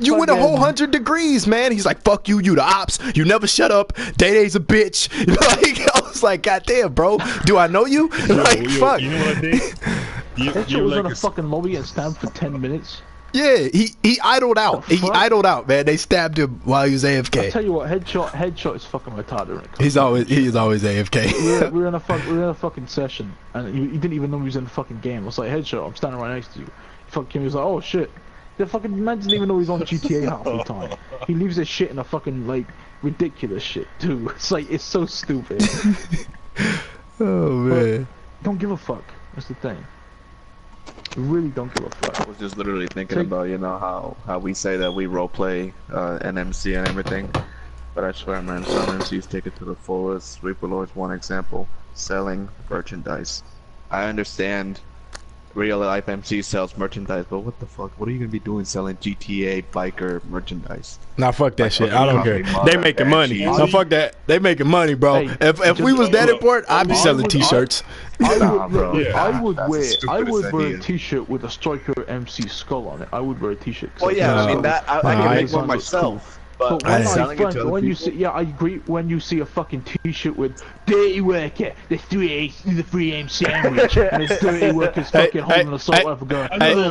you went a whole 100 degrees, man. He's like, fuck you. You the ops. You never shut up. Day-Day's a bitch. Like, I was like, goddamn, bro. Do I know you? Like, fuck. You know what I think? Headshot was in a fucking lobby and stabbed for 10 minutes. Yeah, he idled out. He idled out, man. They stabbed him while he was AFK. I tell you what, headshot is fucking retarded. He's always AFK. we're in a fucking session, and he didn't even know he was in the fucking game. I was like, headshot, I'm standing right next to you. He fucking came, he was like, oh shit. The fucking man didn't even know he's on GTA half the time. He leaves his shit in a fucking like ridiculous shit too. It's like it's so stupid. Oh man. But don't give a fuck. That's the thing. We really don't give a fuck. I was just literally thinking about, you know, how we say that we roleplay NMC and everything, but I swear, man, some MCs take it to the fullest. Reaper Lord's one example. Selling merchandise. I understand real life MC sells merchandise, but what the fuck? What are you gonna be doing selling GTA biker merchandise? Nah, fuck that shit. I don't care. They making money. No, fuck that. They making money, bro. Hey, if we was that important, I'd be selling t-shirts. I would wear a t-shirt with a Striker MC skull on it. I would wear a t-shirt. Well, yeah, I mean that. I can make one myself. But when you see, I agree. When you see a fucking t-shirt with "Dirty Worker," the free aim sandwich, and it's Dirty Worker's fucking holding a salt rifle gun. Hey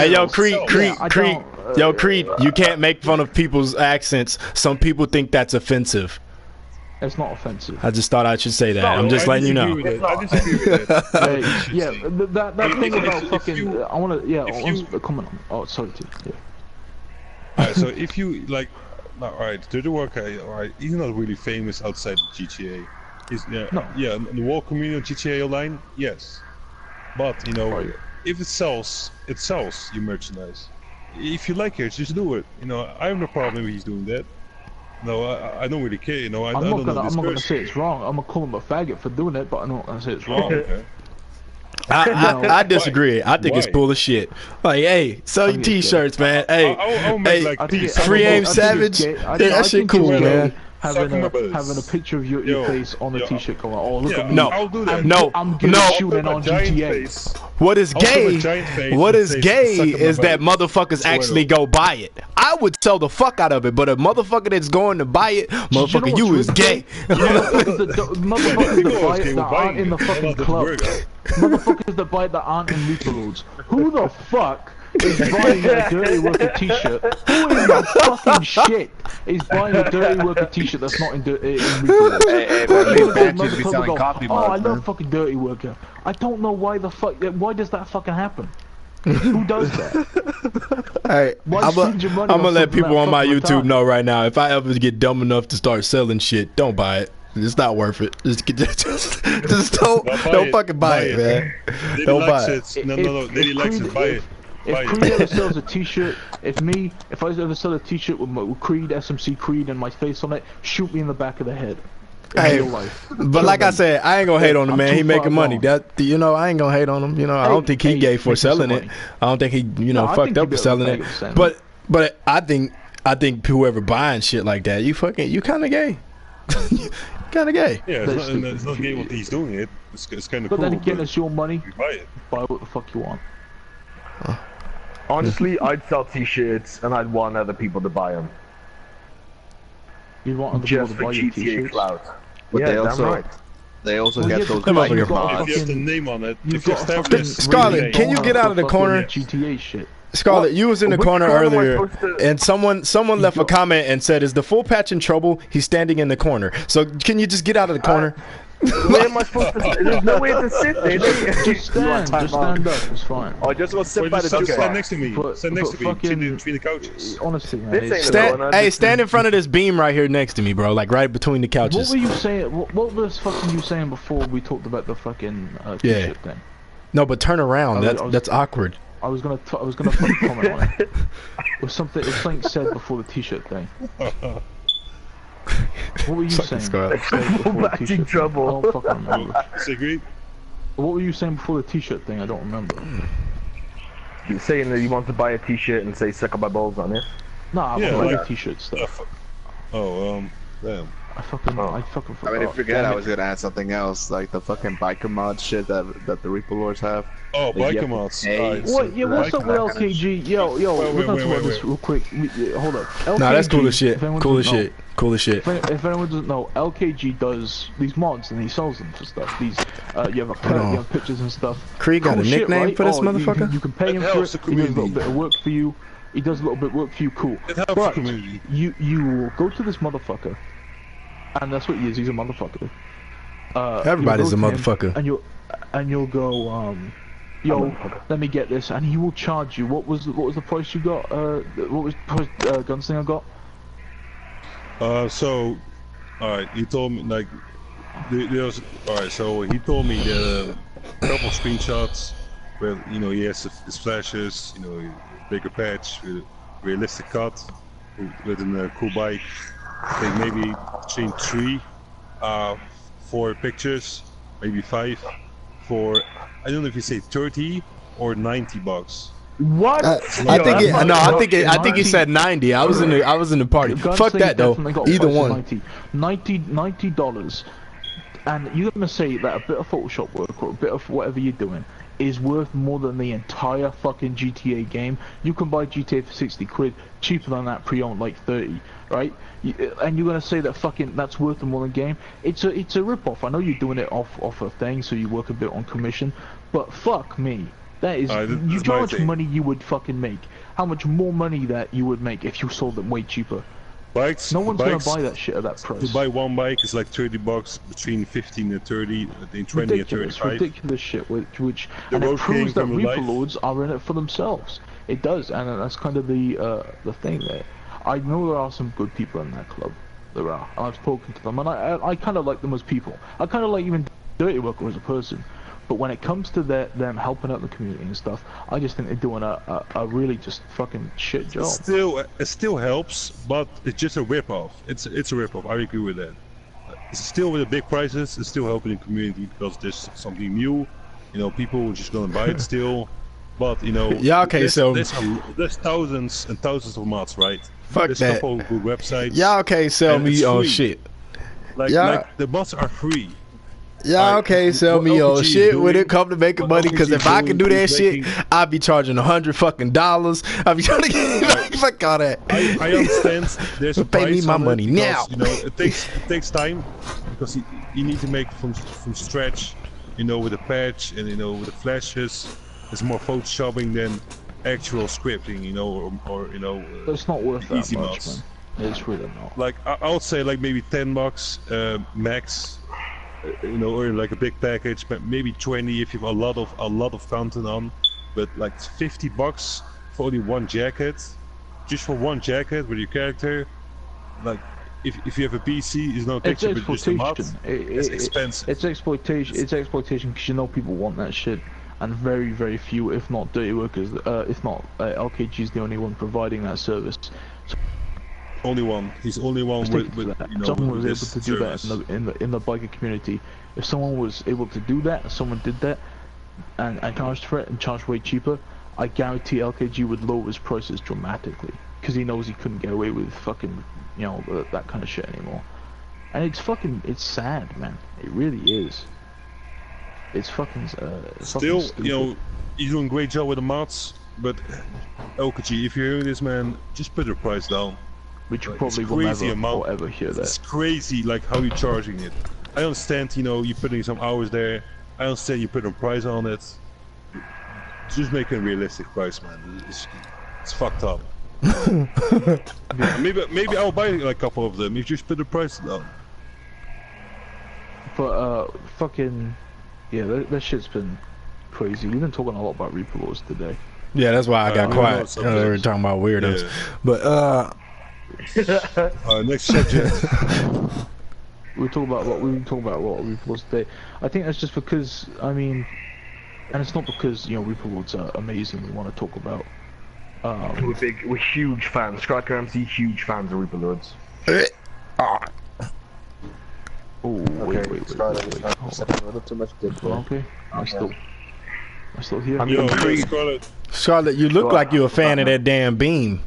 yo, Creed, you can't make fun of people's accents. Some people think that's offensive. It's not offensive. I just thought I should say that. I'm just letting you know. I disagree with that. Yeah, that thing about fucking. I want to comment on. Oh, sorry, yeah. Alright, so if you like, alright, Dirty Worker, alright, he's not really famous outside GTA. He's in the war community on GTA Online, yes. But you know, if it sells your merchandise. If you like it, just do it. You know, I have no problem if he's doing that. No, I don't really care. You know, I'm not gonna say it's wrong. I'm gonna call him a faggot for doing it, but I'm not gonna say it's wrong. Okay. I disagree. I think it's cool as shit. Like, hey, sell your t-shirts, man. Hey, I'll make like free aim savage. That shit cool, man. Having a picture of your face on the t-shirt going, oh look at me. I'm shooting on GTA. What is gay? What is gay is that motherfuckers actually go buy it. I would sell the fuck out of it, but a motherfucker that's going to buy it, motherfucker, you is gay. Motherfuckers that buy it that aren't in the fucking club. Motherfuckers that buy it that aren't in Reaper Lords. Who the fuck is buying a Dirty Worker t-shirt? Who in the fucking shit is buying a Dirty Worker t-shirt that's not in Reaper Lords? Oh, I love fucking Dirty Worker. I don't know why the fuck. Why does that fucking happen? Who does that? Alright, I'm gonna let people on my YouTube know right now. If I ever get dumb enough to start selling shit, don't buy it. It's not worth it. Just don't fucking buy it, man. Don't buy it. No. Lady likes it. Buy it. If Creed ever sells a t-shirt, if I ever sell a t-shirt with Creed, SMC Creed, and my face on it, shoot me in the back of the head. Hey, but like I said, I ain't gonna hate on him, man. He making money. That, you know, I ain't gonna hate on him. You know, I don't think he gay for selling it. I don't think he, fucked up for selling it. But I think whoever buying shit like that, you kind of gay. Kind of gay. Yeah, it's not gay what he's doing it. It's kind of cool. But then again, it's your money. You buy it. Buy what the fuck you want. Honestly, I'd sell t-shirts and I'd want other people to buy them. You want other people to buy your t-shirts? Clout. But Yeah, they also get those Come on, biker you've mods. If you have the name on it, You've got Scarlett, can you get out of the corner? GTA shit. Scarlett, you was in the corner earlier, and someone left a comment and said, "Is the full patch in trouble? He's standing in the corner." So can you just get out of the corner? Where am I supposed to sit? There's no way to sit there. Just stand up. It's fine. Oh, just go sit by the stand next to me. Stand next to me between the couches. Honestly, man. Stand in front of this beam right here next to me, bro. Like right between the couches. What were you saying? What was fucking you saying before we talked about the fucking t-shirt thing? No, but turn around. That's awkward. I was gonna fucking comment on it. It was something said before the t-shirt thing. What were you saying? Matching trouble. I don't fucking remember. Agreed. What were you saying before the t-shirt thing? I don't remember. You're saying that you want to buy a t-shirt and say "suck up my balls" on it? Nah, I want like t-shirt stuff. Damn. I fucking forgot. I mean, forget I was gonna add something else, like the fucking biker mod shit that the Reaper Lords have. Oh, biker mods. What? Yeah, what's up with LKG? Yo, we're gonna talk about this real quick. Hold up. Nah, that's cool as shit. Cool as shit. Cool as shit. If anyone doesn't know, LKG does these mods and he sells them for stuff. These, you have a cut, you have pictures and stuff. Creed got a nickname right? for this motherfucker? You can pay him for it. He does a little bit of work for you. He does a little bit of work for you, cool. It helps but the community. you go to this motherfucker, and that's what he is. He's a motherfucker. Everybody's a motherfucker. And you'll go, yo, let me get this, and he will charge you. What was the price you got? What was the gunslinger got? So, alright, he told me, like, there's, alright, so he told me that a couple of screenshots where, you know, he has his flashes, you know, bigger patch, with a realistic cut, with a cool bike. I think maybe between 3, 4 pictures, maybe 5, for, I don't know if you say 30 or 90 bucks. What? I think he said 90. I was in the party. Fuck that though. Either one. $90. And you're gonna say that a bit of Photoshop work or a bit of whatever you're doing is worth more than the entire fucking GTA game. You can buy GTA for 60 quid, cheaper than that pre-owned, like 30, right? And you're gonna say that fucking that's worth more than game? It's a rip-off. I know you're doing it off a thing, so you work a bit on commission, but fuck me. That is, you know how much money you would fucking make. How much more money that you would make if you sold them way cheaper. Bikes. No one's gonna buy that shit at that price. To buy one bike is like 30 bucks, between 15 and 30, between 20 ridiculous, and 35. Ridiculous shit, which and it proves that Reaper Lords are in it for themselves. It does, and that's kind of the thing there. I know there are some good people in that club. There are. I've spoken to them, and I kind of like them as people. I kind of like even Dirty Worker as a person. But when it comes to them helping out the community and stuff, I just think they're doing a really just fucking shit job. It still helps, but it's just a rip-off. It's a rip-off. I agree with that. It's still with the big prices. It's still helping the community because there's something new. You know, people are just gonna buy it still. But you know, yeah, okay, there's thousands and thousands of mods, right? Fuck there's that. A couple of good websites. Y'all can't sell me on shit. Like the mods are free. Y'all can't sell me on shit when it come to making money, because if I can do that shit, I'd be charging $100 fucking dollars. I'd be trying to get fuck all that. I understand there's a price. Pay me my money because, now. You know, it takes time because you need to make from scratch. You know, with a patch and you know with the flashes, it's more photoshopping than actual scripting. You know, or you know. It's not worth that easy much, mods. man. It's really not. Like I would say, like maybe $10 max. You know, or like a big package, but maybe 20 if you have a lot of content on. But like $50 for only one jacket, just for one jacket with your character. Like if you have a PC, it's not it's exploitation. It's expensive. It's exploitation. It's exploitation because you know people want that shit, and very very few, if not Dirty Workers, if not LKG is the only one providing that service. Only one. He's only one with you know, someone was able to do service. that in the biker community. If someone was able to do that, if someone did that, and charged for it and charged way cheaper, I guarantee LKG would lower his prices dramatically because he knows he couldn't get away with fucking, you know, that kind of shit anymore. And it's sad, man. It really is. It's fucking still, fucking you know, he's doing a great job with the mods, but LKG, if you're hearing this, man, just put your price down. Which you probably will never ever hear that. It's crazy, like how you're charging it. I understand, you know, you're putting some hours there. I understand you put a price on it. Just make a realistic price, man. It's fucked up. Yeah, maybe I'll buy like a couple of them if you just put the price down. But fucking yeah, that shit's been crazy. We've been talking a lot about Reaper Lords today. Yeah, that's why I got quiet. We were talking about weirdos, yeah. But next subject. we talk about what Reaper Lords today. I think that's just because, I mean, and it's not because, you know, Reaper Lords are amazing. We want to talk about. We're huge fans. Striker MC, huge fans of Reaper Lords. Oh, wait. A little too much dick, bro. Okay, I'm still here. Scarlett, you look like you're a fan of that damn beam.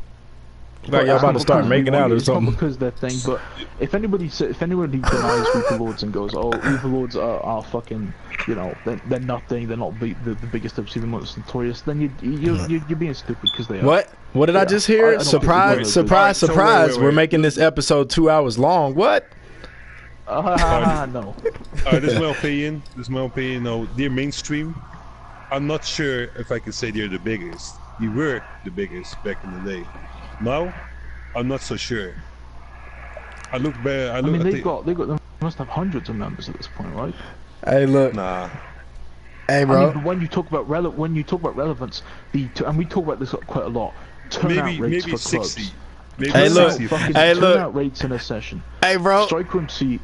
Like y'all about to start making out or something. Not because that thing, but if anybody denies Reaper Lords and goes, "Oh, Reaper Lords are fucking you know, they're nothing. They're not the biggest MC, the most notorious. Then you're being stupid because they are. What did I just hear? Surprise! Wait. We're making this episode 2 hours long. What? No. This is my opinion. No, they're mainstream. I'm not sure if I can say they're the biggest. We were the biggest back in the day. Now, I'm not so sure. I look back. I mean, they must have hundreds of members at this point, right? Hey, look. Nah. Hey, bro. I mean, when you talk about relevance, and we talk about this quite a lot. Turnout rates maybe for 60. clubs. Maybe Hey, look. 60. Hey, look. Turnout rates in a session. Hey, bro. Striker MC.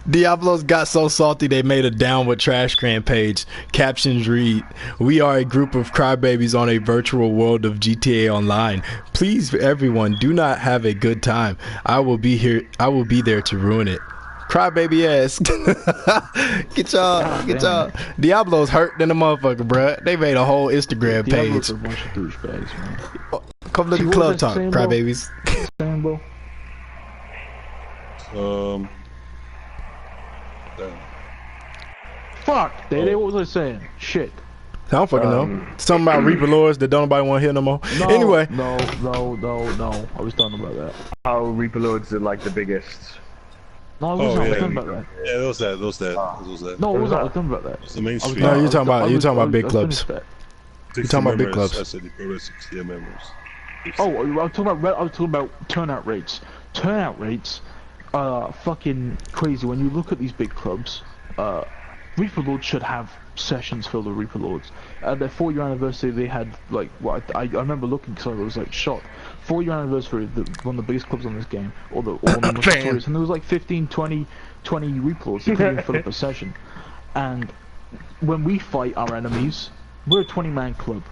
Diablos got so salty they made a downward trash can page. Captions read, "We are a group of crybabies on a virtual world of GTA Online. Please, everyone, do not have a good time. I will be there to ruin it." Crybaby ass. Get y'all. Diablo's hurt than a motherfucker, bruh. They made a whole Instagram page. Diablo's a bunch of douchebags, man. Come look at Club Talk, crybabies. Damn. Fuck, what was I saying? Shit. I don't fucking know. Something about Reaper Lords that don't nobody want to hear no more. Anyway. No. I was talking about that. How Reaper Lords are like the biggest. No, I wasn't talking about that. Yeah, those that. No, I wasn't talking about that. It's the mainstream. No, you're talking about big clubs. You're talking about big clubs. I said the pro 60 members. Oh, I was talking about turnout rates. Turnout rates are fucking crazy. When you look at these big clubs, Reaper Lords should have sessions filled with Reaper Lords. At their 4-year anniversary, they had like I remember looking because I was like shocked. 4-year anniversary, one of the biggest clubs on this game, or one of the most notorious, and there was like 15, 20 Reaper Lords. They couldn't even fill up a session. And when we fight our enemies, we're a 20-man club.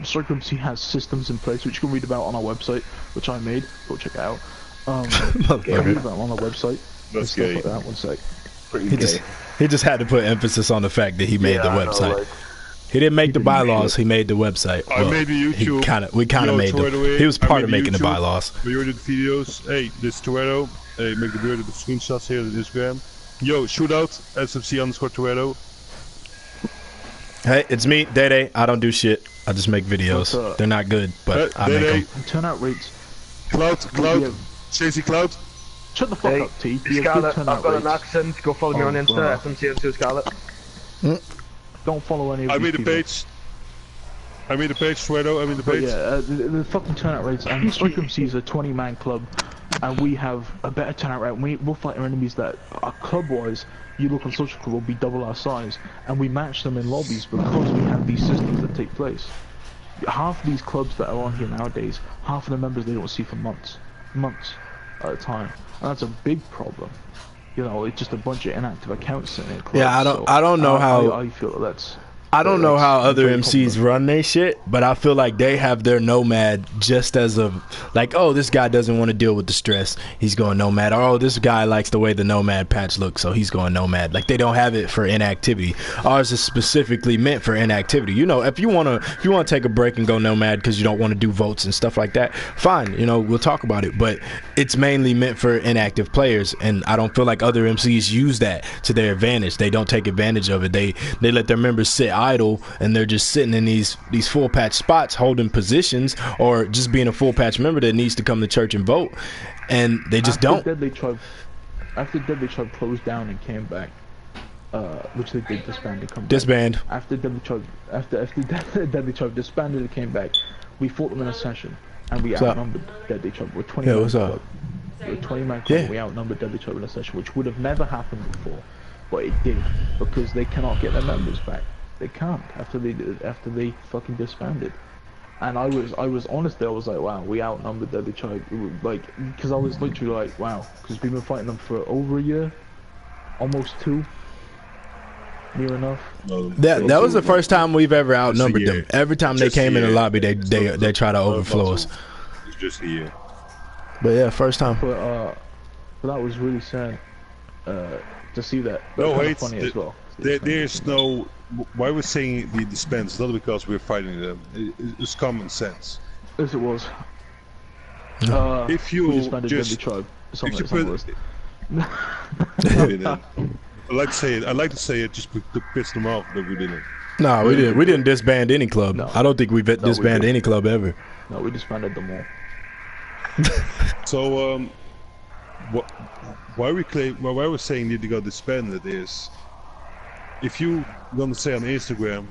Striker MC has systems in place which you can read about on our website, which I made. Go check it out. Read about on our website. That's stuff gay. like that. One sec. He just had to put emphasis on the fact that he made the website. He didn't make the bylaws. He made the website. I made the YouTube. We kind of made them. He was part of making the bylaws. We ordered videos. Hey, this is Toretto. Hey, make the beard of the screenshots here on Instagram. Yo, shootout. SFC_Toretto. Hey, it's me, Day. I don't do shit. I just make videos. They're not good, but I make them. Turnout rates. Cloud. Chasey Cloud. Shut the fuck up, T. Scarlet, I've got an accent. Go follow me on Insta, FMCM2 Scarlet. Don't follow any of I these made a page. Toretto. I made the page. Yeah, the fucking turnout rates. And Striker MC is a 20-man club, and we have a better turnout rate. We'll fight our enemies that are club-wise. You look on social club, will be double our size, and we match them in lobbies because we have these systems that take place. Half of these clubs that are on here nowadays, half of the members they don't see for months at a time, and that's a big problem. You know, it's just a bunch of inactive accounts in it. Yeah, I don't know how. I feel that's. I don't know how other MCs run their shit, but I feel like they have their nomad just as a like, oh, this guy doesn't want to deal with the stress, he's going nomad. Or, oh, this guy likes the way the nomad patch looks, so he's going nomad. Like, they don't have it for inactivity. Ours is specifically meant for inactivity. You know, if you want to take a break and go nomad because you don't want to do votes and stuff like that, fine, you know, we'll talk about it. But it's mainly meant for inactive players, and I don't feel like other MCs use that to their advantage. They don't take advantage of it. They let their members sit idle, and they're just sitting in these full patch spots holding positions, or just being a full patch member that needs to come to church and vote, and they just don't. After Deadly Tribe closed down and came back, which they did disband and come back. Disband. After Deadly Tribe disbanded and came back, we fought them in a session, and we outnumbered Deadly Tribe. We're 20 man club. We're a 20-man club, and we outnumbered Deadly Tribe in a session, which would have never happened before, but it did, because they cannot get their members back. They can't after they fucking disbanded, and I was honestly, I was like, wow, we outnumbered Deadly Tribe, like, because I was literally like, wow, because we've been fighting them for over a year, almost 2, near enough. That was the first time we've ever outnumbered them. Every time they came in the lobby, they try to overflow us. It's just a year. But yeah, first time. But that was really sad to see that. No, wait, funny as well. There's no. Why we're saying the dispense? Not because we're fighting them. It's common sense. Yes, it was. If you disbanded just, Deadly Tribe, if you like to say it. I like to say it just to piss them off, but we didn't. No, we didn't. We didn't disband any club. No. I don't think we've disbanded any club ever. No, we disbanded them all. So, why we're saying that they got disbanded is, if you gonna say on Instagram,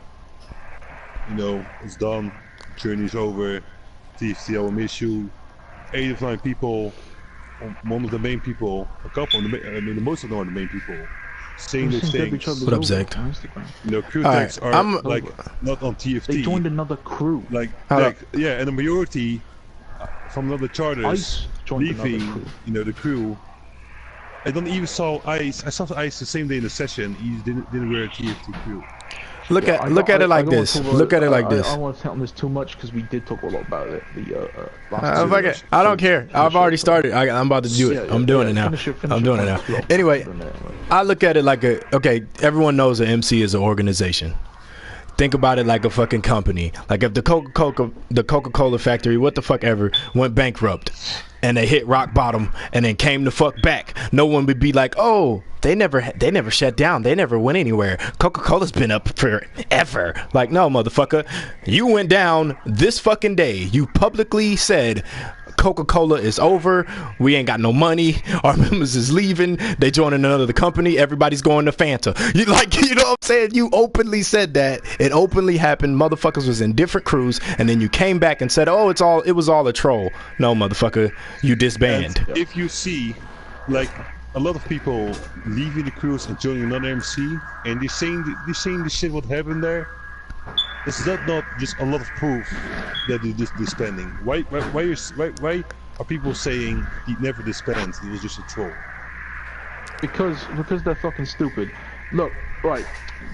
you know, it's done, journey's over, TFT, I will miss you. 8 of 9 people, one of the main people, a couple, most of them are the main people, saying those things. What up, Zach? You know, crew tags are like not on TFT. They joined another crew. Like yeah, and the majority from other charters leaving, you know, the crew. I don't even saw Ice. I saw Ice the same day in the session. He didn't wear a TFT crew. Look at it like this. Look at it like this. I don't want to tell on this too much because we did talk a lot about it. I don't care. I've already started. I'm about to do it. I'm doing it now. I'm doing it now. Anyway, I look at it like okay, everyone knows an MC is an organization. Think about it like a fucking company. Like if the Coca-Cola factory, what the fuck ever, went bankrupt and they hit rock bottom and then came the fuck back, no one would be like, oh, they never shut down, they never went anywhere, Coca-Cola's been up forever. Like, no, motherfucker, you went down this fucking day. You publicly said Coca-Cola is over, we ain't got no money, our members is leaving, they joining another company, everybody's going to Fanta. You know what I'm saying? You openly said that. It openly happened. Motherfuckers was in different crews, and then you came back and said, oh, it was all a troll. No, motherfucker, you disband. And if you see, like, a lot of people leaving the crews and joining another MC, and they're saying the shit what happened there, is that not just a lot of proof that they're just disbanding? Why are people saying he never disbanded? It was just a troll. Because they're fucking stupid. Look, right,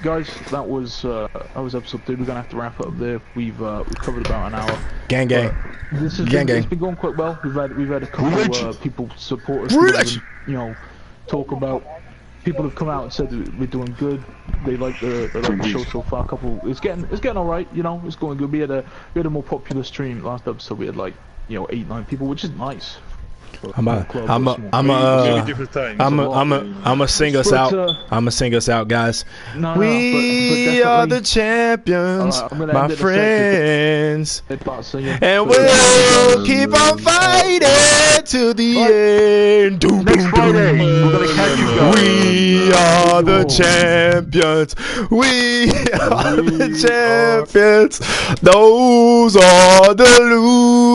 guys, that was episode 3. We're gonna have to wrap it up there. We've covered about an hour. Gang. It's been going quite well. We've had a couple people support us. You know, talk about. People have come out and said that we're doing good. They like the show so far. It's getting all right. You know, it's going good. We had a more popular stream last episode. We had like 8, 9 people, which is nice. I'm a sing us out. I'm a sing us out, guys. We are the champions, my friends, and we'll keep on fighting to the end. Next Friday, we're gonna catch you guys. We are the champions. We are the champions. Those are the losers.